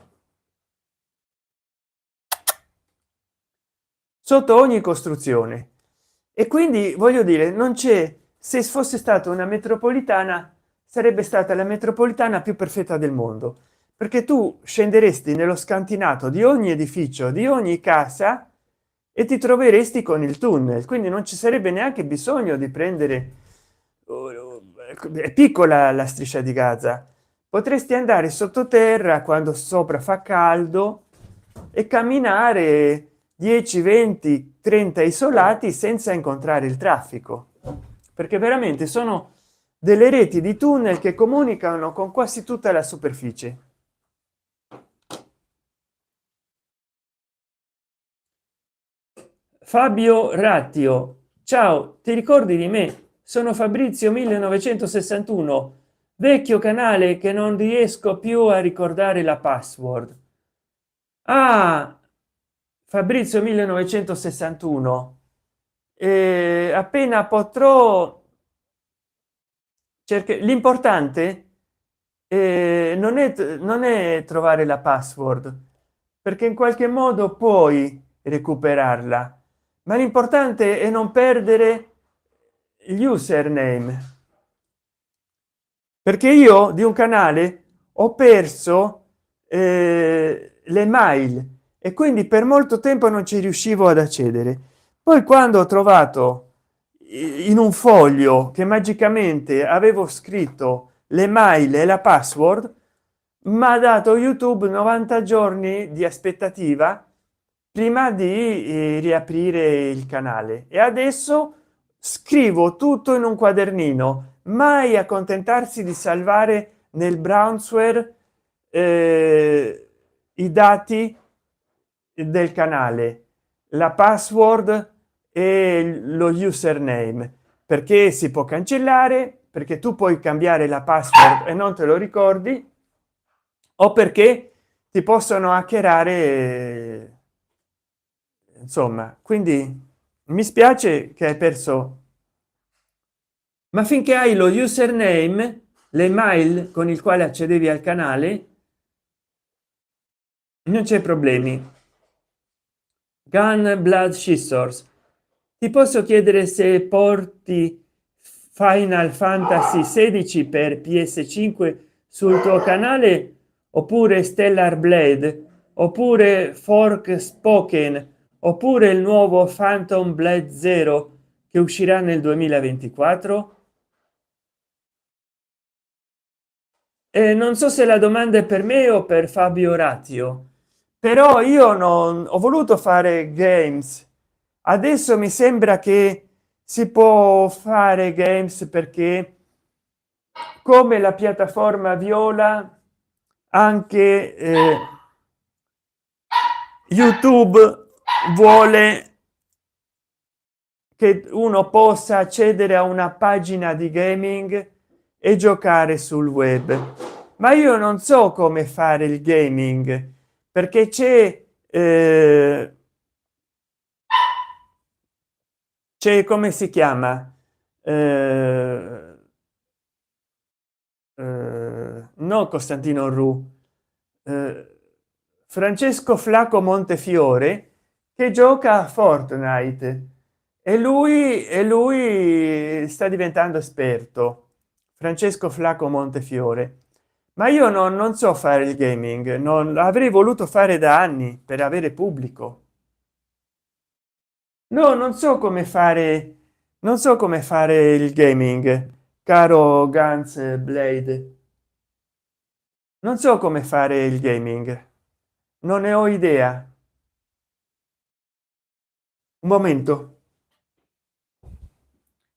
sotto ogni costruzione. E quindi voglio dire, non c'è, se fosse stata una metropolitana sarebbe stata la metropolitana più perfetta del mondo, perché tu scenderesti nello scantinato di ogni edificio, di ogni casa, e ti troveresti con il tunnel, quindi non ci sarebbe neanche bisogno di prendere, è piccola la striscia di Gaza, potresti andare sottoterra quando sopra fa caldo e camminare 10 20 30 isolati senza incontrare il traffico, perché veramente sono delle reti di tunnel che comunicano con quasi tutta la superficie. Fabio Rattio, ciao, ti ricordi di me? Sono Fabrizio 1961, vecchio canale che non riesco più a ricordare la password. Ah, Fabrizio 1961, appena potrò l'importante non è trovare la password, perché in qualche modo puoi recuperarla, ma l'importante è non perdere gli username, perché io di un canale ho perso le mail e quindi per molto tempo non ci riuscivo ad accedere. Poi quando ho trovato in un foglio che magicamente avevo scritto le mail e la password, mi ha dato YouTube 90 giorni di aspettativa prima di riaprire il canale, e adesso scrivo tutto in un quadernino, mai accontentarsi di salvare nel browser i dati del canale, la password e lo username, perché si può cancellare, perché tu puoi cambiare la password e non te lo ricordi, o perché ti possono hackerare, insomma. Quindi mi spiace che hai perso, ma finché hai lo username, le mail con il quale accedevi al canale, non c'è problemi. Gun Blood Scissors, ti posso chiedere se porti Final Fantasy 16 per PS5 sul tuo canale, oppure Stellar Blade, oppure Fork Spoken, oppure il nuovo Phantom Blade Zero che uscirà nel 2024? E non so se la domanda è per me o per Fabio Ratio, però io non ho voluto fare games. Adesso mi sembra che si può fare games, perché come la piattaforma viola anche YouTube, vuole che uno possa accedere a una pagina di gaming e giocare sul web, ma io non so come fare il gaming, perché c'è come si chiama, no, Costantino Ru, Francesco Flaco Montefiore, che gioca a Fortnite, e lui sta diventando esperto. Francesco Flaco Montefiore, ma io non so fare il gaming, non avrei voluto fare da anni per avere pubblico. No, non so come fare, non so come fare il gaming, caro Guns Blade, non so come fare il gaming, non ne ho idea. Un momento,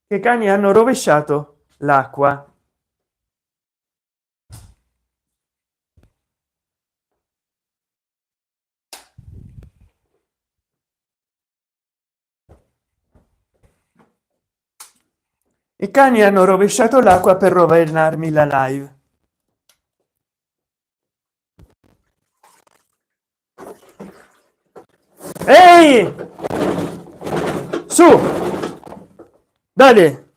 che cani hanno rovesciato l'acqua. I cani hanno rovesciato l'acqua per rovinarmi la live. Ehi, su, Dale.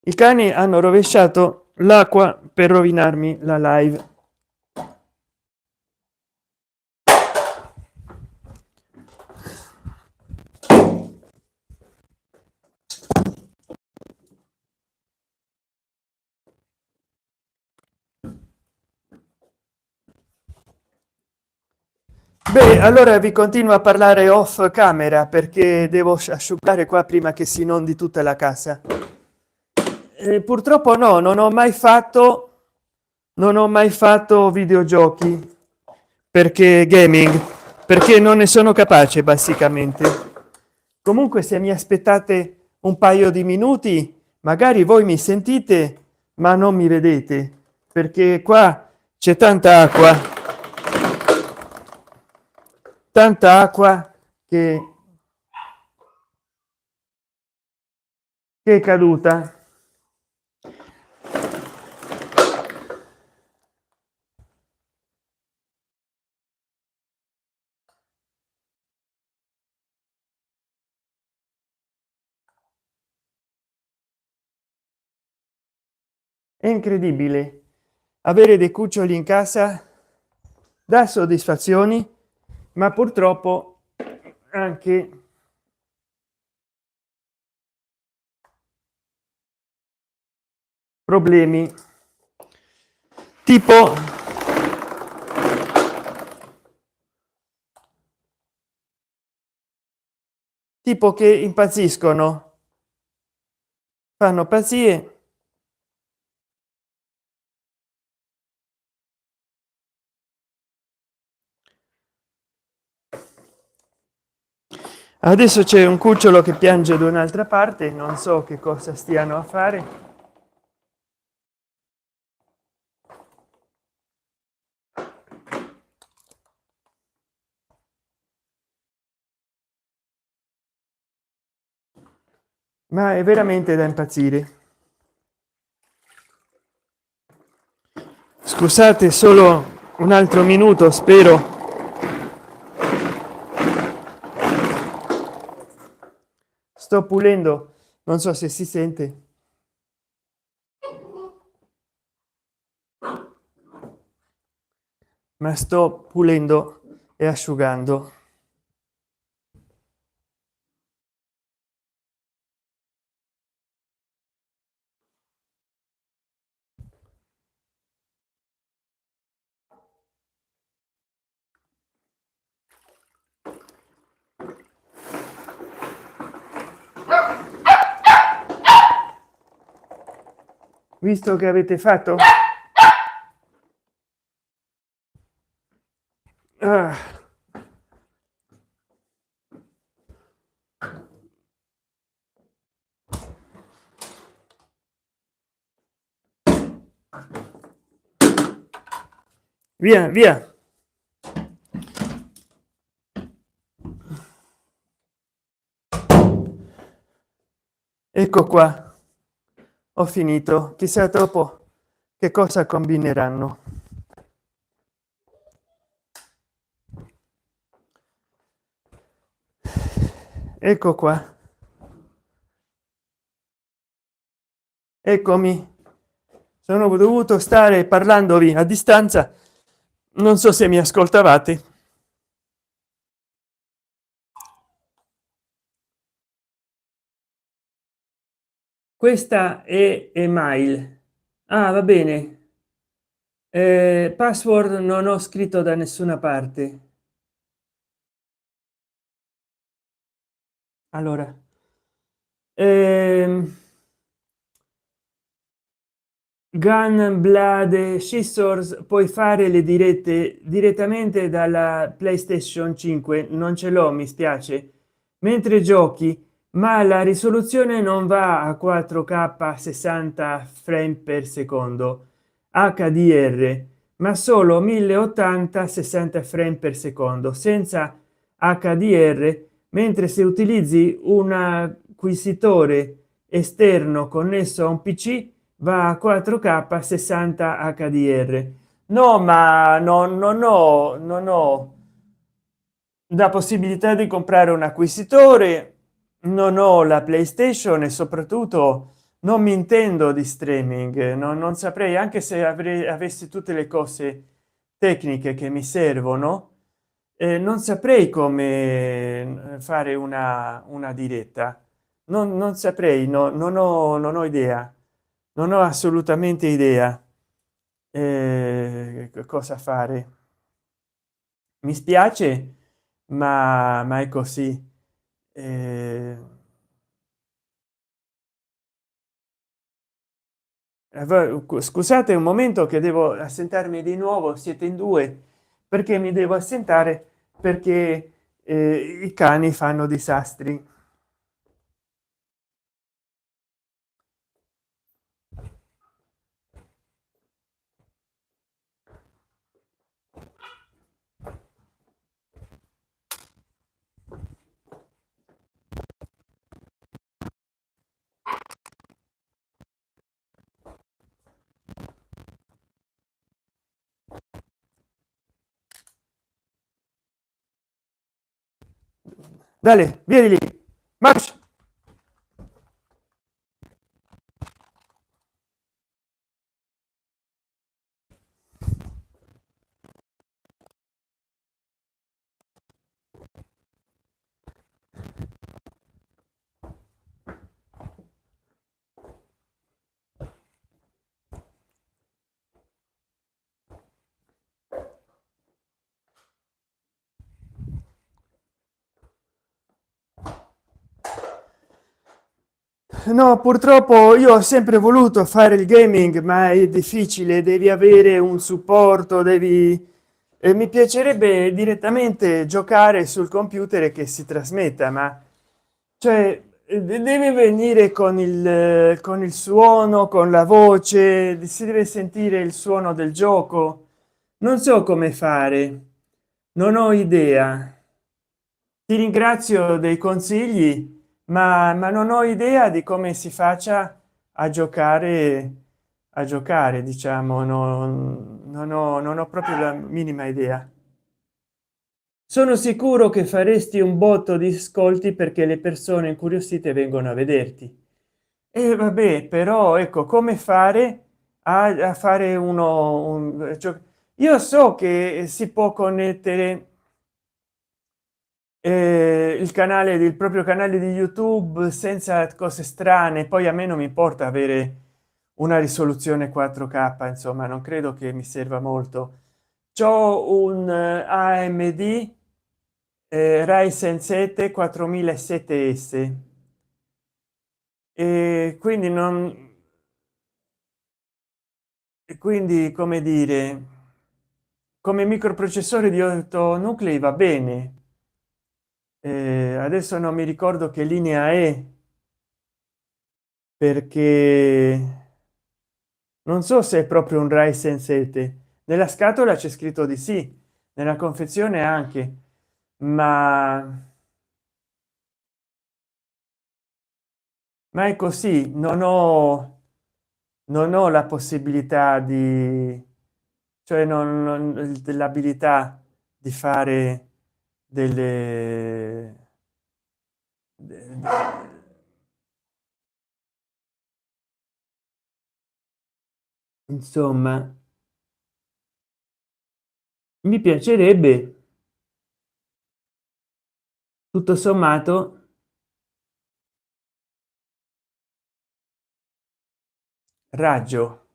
I cani hanno rovesciato l'acqua per rovinarmi la live. Beh, allora vi continuo a parlare off camera perché devo asciugare qua prima che si inondi tutta la casa. Purtroppo no, non ho mai fatto videogiochi perché gaming, perché non ne sono capace basicamente. Comunque se mi aspettate un paio di minuti magari voi mi sentite ma non mi vedete perché qua c'è tanta acqua che è caduta. È incredibile avere dei cuccioli in casa, dà soddisfazioni ma purtroppo anche problemi tipo che impazziscono, fanno pazzie. Adesso c'è un cucciolo che piange da un'altra parte, non so che cosa stiano a fare. Ma è veramente da impazzire. Scusate solo un altro minuto, spero. Sto pulendo, non so se si sente. Ma sto pulendo e asciugando. Visto che avete fatto ah. Via via. Ecco qua, ho finito. Chissà dopo che cosa combineranno. Ecco qua, eccomi. Sono dovuto stare parlandovi a distanza, non so se mi ascoltavate. Questa è email. Ah, va bene. Password non ho scritto da nessuna parte. Allora Gun Blood Scissors puoi fare le dirette direttamente dalla PlayStation 5, non ce l'ho, mi spiace, mentre giochi, ma la risoluzione non va a 4K 60 frame per secondo HDR, ma solo 1080 60 frame per secondo senza HDR, mentre se utilizzi un acquisitore esterno connesso a un PC va a 4k 60 hdr. No, ma non ho la possibilità di comprare un acquisitore, non ho la PlayStation e soprattutto non mi intendo di streaming. Non saprei, anche se avessi tutte le cose tecniche che mi servono, non saprei come fare una diretta. Non saprei, non ho idea, non ho assolutamente idea cosa fare. Mi spiace, ma è così. Eh, scusate un momento che devo assentarmi di nuovo, siete in due, perché mi devo assentare perché i cani fanno disastri. Dale, vieni lì, marcia. No, purtroppo io ho sempre voluto fare il gaming, ma è difficile, devi avere un supporto, devi mi piacerebbe direttamente giocare sul computer e che si trasmetta, ma cioè deve venire con il suono, con la voce, si deve sentire il suono del gioco. Non so come fare, non ho idea. Ti ringrazio dei consigli, ma non ho idea di come si faccia a giocare, diciamo, non ho proprio la minima idea. Sono sicuro che faresti un botto di ascolti perché le persone incuriosite vengono a vederti. E vabbè, però ecco come fare a fare io so che si può connettere il canale del proprio canale di YouTube senza cose strane. Poi a me non mi importa avere una risoluzione 4k, insomma non credo che mi serva molto. C'ho un AMD Ryzen 7 4007S e quindi non e quindi come dire, come microprocessore di 8 nuclei va bene. Adesso non mi ricordo che linea è, perché non so se è proprio un Ryzen 7. Nella scatola c'è scritto di sì, nella confezione anche, ma è così, non ho la possibilità di, cioè dell'abilità di fare delle insomma mi piacerebbe tutto sommato. Raggio,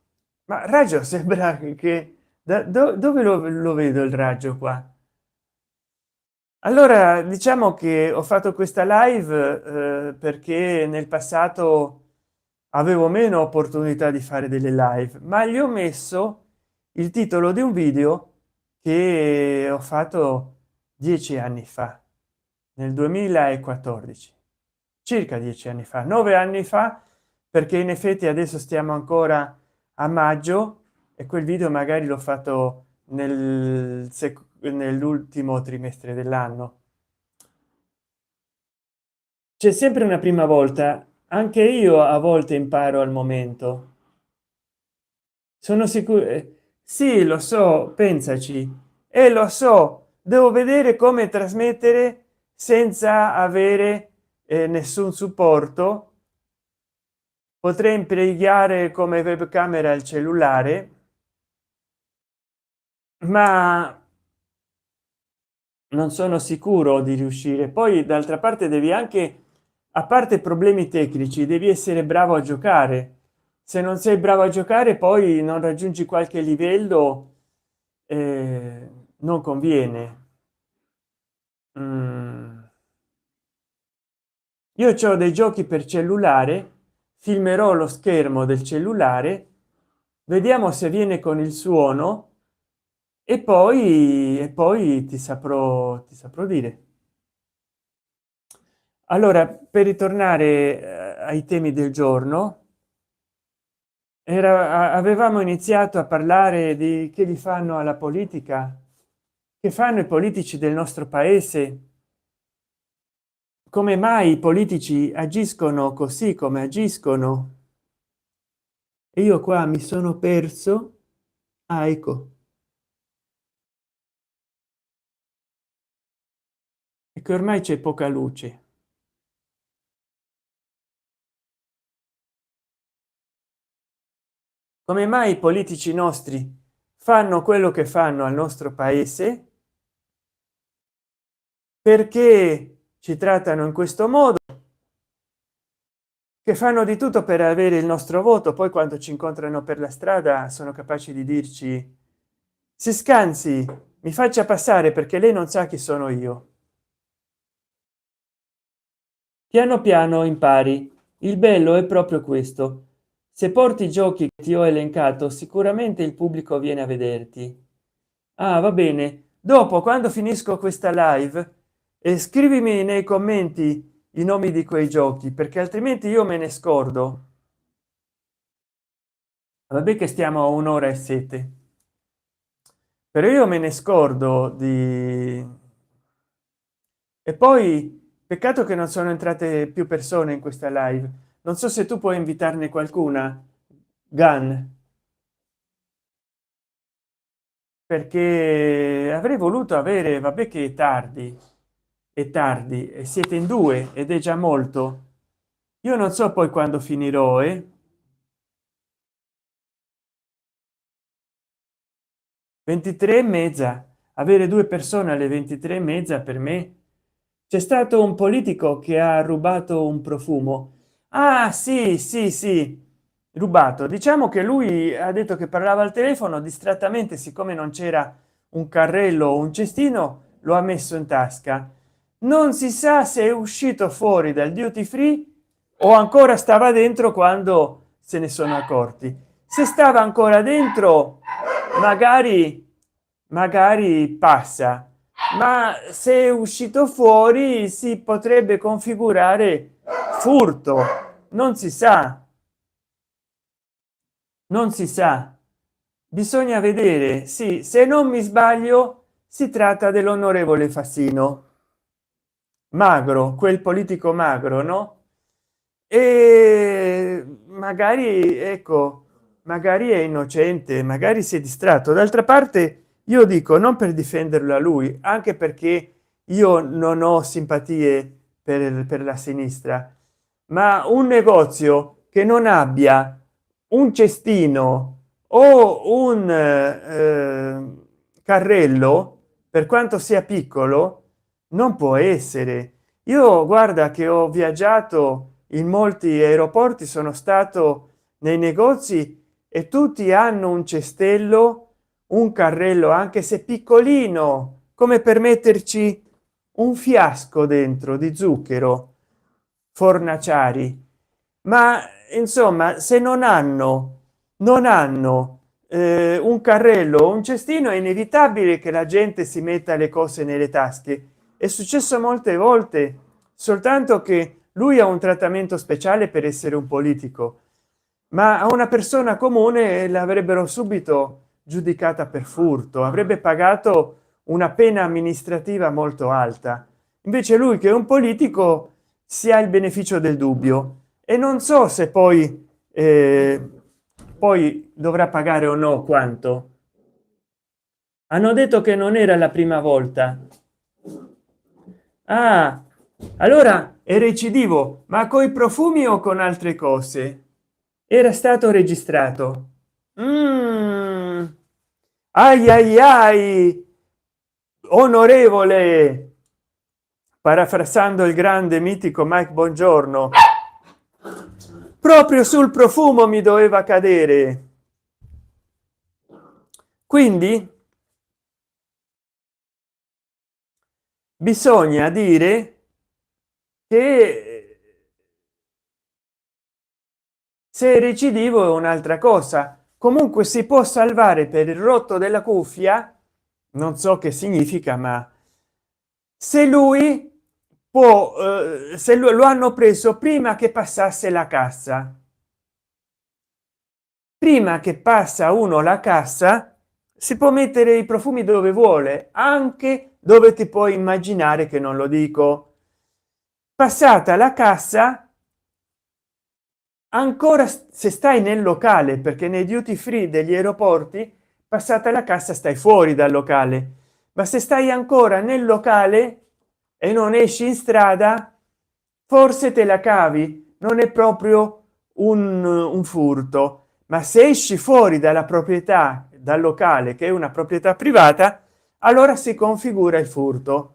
ma raggio sembra che dove lo vedo il raggio qua? Allora diciamo che ho fatto questa live perché nel passato avevo meno opportunità di fare delle live, ma gli ho messo il titolo di un video che ho fatto 10 anni fa, nel 2014, circa 10 anni fa, 9 anni fa, perché in effetti adesso stiamo ancora a maggio e quel video magari l'ho fatto nell'ultimo trimestre dell'anno. C'è sempre una prima volta, anche io a volte imparo al momento. sono sicuro. Sì, lo so, pensaci. E lo so, devo vedere come trasmettere senza avere nessun supporto. Potrei impiegare come webcamera il cellulare, ma non sono sicuro di riuscire. Poi d'altra parte devi anche, a parte problemi tecnici, devi essere bravo a giocare. Se non sei bravo a giocare poi non raggiungi qualche livello, non conviene. Io ho dei giochi per cellulare, filmerò lo schermo del cellulare, vediamo se viene con il suono e poi ti saprò dire. Allora, per ritornare ai temi del giorno, avevamo iniziato a parlare di che gli fanno alla politica, che fanno i politici del nostro paese, come mai i politici agiscono così come agiscono. E io qua mi sono perso. Ah, ecco, e che ormai c'è poca luce. Come mai i politici nostri fanno quello che fanno al nostro paese, perché ci trattano in questo modo, che fanno di tutto per avere il nostro voto, poi quando ci incontrano per la strada sono capaci di dirci: si scansi, mi faccia passare perché lei non sa chi sono io. Piano piano impari. Il bello è proprio questo: se porti i giochi che ti ho elencato sicuramente il pubblico viene a vederti. Ah, va bene, dopo quando finisco questa live scrivimi nei commenti i nomi di quei giochi, perché altrimenti io me ne scordo. Vabbè che stiamo a un'ora e sette, però io me ne scordo di. E poi peccato che non sono entrate più persone in questa live. Non so se tu puoi invitarne qualcuna, Gan, perché avrei voluto avere. Vabbè che è tardi e siete in due ed è già molto. Io non so poi quando finirò, 23 e mezza. Avere due persone alle 23 e mezza per me. C'è stato un politico che ha rubato un profumo. Ah, sì, sì, sì, rubato. Diciamo che lui ha detto che parlava al telefono distrattamente, siccome non c'era un carrello o un cestino, lo ha messo in tasca. Non si sa se è uscito fuori dal duty free o ancora stava dentro quando se ne sono accorti. Se stava ancora dentro, magari passa, ma se è uscito fuori si potrebbe configurare furto. Non si sa, non si sa, bisogna vedere. Sì, se non mi sbaglio si tratta dell'onorevole Fassino, magro, quel politico magro, no? E magari, ecco, magari è innocente, magari si è distratto. D'altra parte io dico, non per difenderlo a lui, anche perché io non ho simpatie per la sinistra, ma un negozio che non abbia un cestino o un carrello, per quanto sia piccolo, non può essere. Io guarda che ho viaggiato in molti aeroporti, sono stato nei negozi e tutti hanno un cestello, un carrello, anche se piccolino, come per metterci un fiasco dentro di zucchero, fornaciari. Ma insomma, se non hanno un carrello o un cestino, è inevitabile che la gente si metta le cose nelle tasche. È successo molte volte, soltanto che lui ha un trattamento speciale per essere un politico, ma a una persona comune l'avrebbero subito giudicata per furto, avrebbe pagato una pena amministrativa molto alta. Invece lui, che è un politico, si ha il beneficio del dubbio. E non so se poi poi dovrà pagare o no? Quanto hanno detto che non era la prima volta. Ah, allora è recidivo, ma coi profumi o con altre cose? Era stato registrato. Mm. Ai ai ai, onorevole, parafrasando il grande mitico Mike Bongiorno, proprio sul profumo mi doveva cadere. Quindi bisogna dire che se è recidivo è un'altra cosa. Comunque si può salvare per il rotto della cuffia, non so che significa, ma se lui può se lo hanno preso prima che passasse la cassa, prima che passa uno la cassa, si può mettere i profumi dove vuole, anche dove ti puoi immaginare, che non lo dico. Passata la cassa, ancora se stai nel locale, perché nei duty free degli aeroporti, passata la cassa stai fuori dal locale, ma se stai ancora nel locale e non esci in strada, forse te la cavi, non è proprio un furto. Ma se esci fuori dalla proprietà, dal locale, che è una proprietà privata, allora si configura il furto.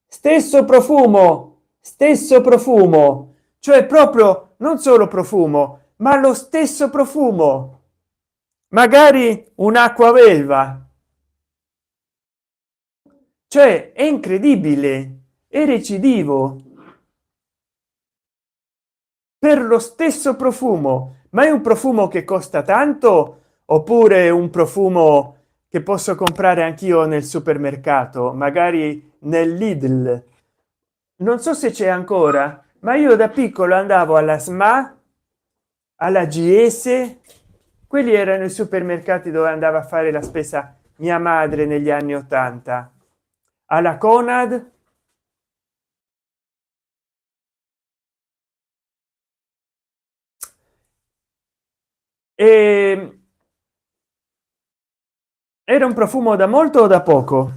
Stesso profumo, cioè proprio non solo profumo, ma lo stesso profumo, magari un'acqua belva. Cioè è incredibile, è recidivo per lo stesso profumo. Ma è un profumo che costa tanto oppure un profumo che posso comprare anch'io nel supermercato, magari nel Lidl? Non so se c'è ancora, ma io da piccolo andavo alla SMA, alla GS, quelli erano i supermercati dove andava a fare la spesa mia madre negli anni 80, alla Conad. E era un profumo da molto o da poco?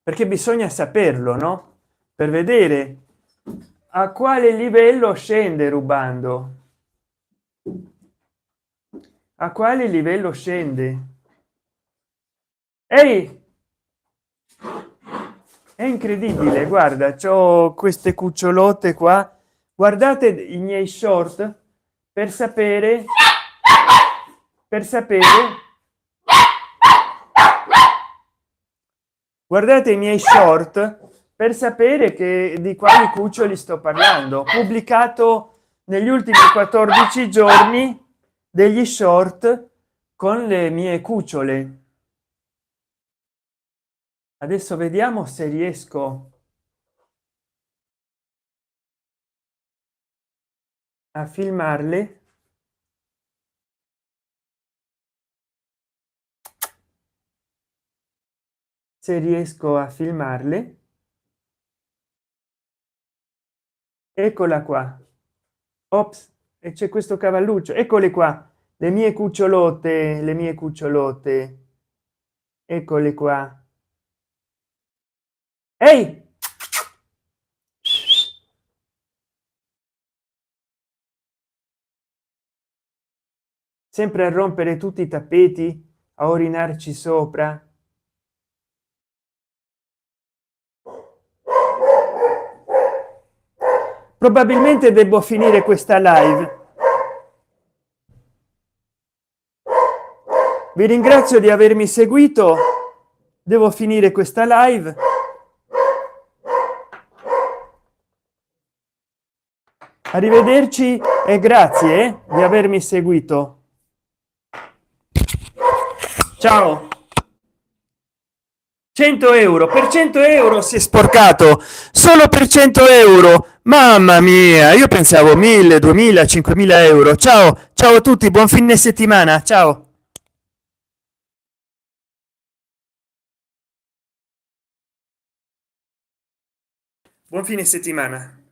Perché bisogna saperlo, no? Per vedere a quale livello scende rubando, a quale livello scende. Ehi, è incredibile, guarda, c'ho queste cucciolotte qua, guardate i miei short per sapere, per sapere, guardate i miei short per sapere che di quali cuccioli sto parlando. Ho pubblicato negli ultimi 14 giorni degli short con le mie cucciole. Adesso vediamo se riesco a filmarle, se riesco a filmarle. Eccola qua. Ops, e c'è questo cavalluccio, eccole qua, le mie cucciolotte, le mie cucciolotte, eccole qua. Ehi, sempre a rompere tutti i tappeti, a orinarci sopra. Probabilmente devo finire questa live. Vi ringrazio di avermi seguito, devo finire questa live. Arrivederci e grazie di avermi seguito. Ciao. 100 € per 100 € si è sporcato, solo per 100 €. Mamma mia, io pensavo 1000, 2000, 5000 €. Ciao, ciao a tutti, buon fine settimana, ciao. buon fine settimana.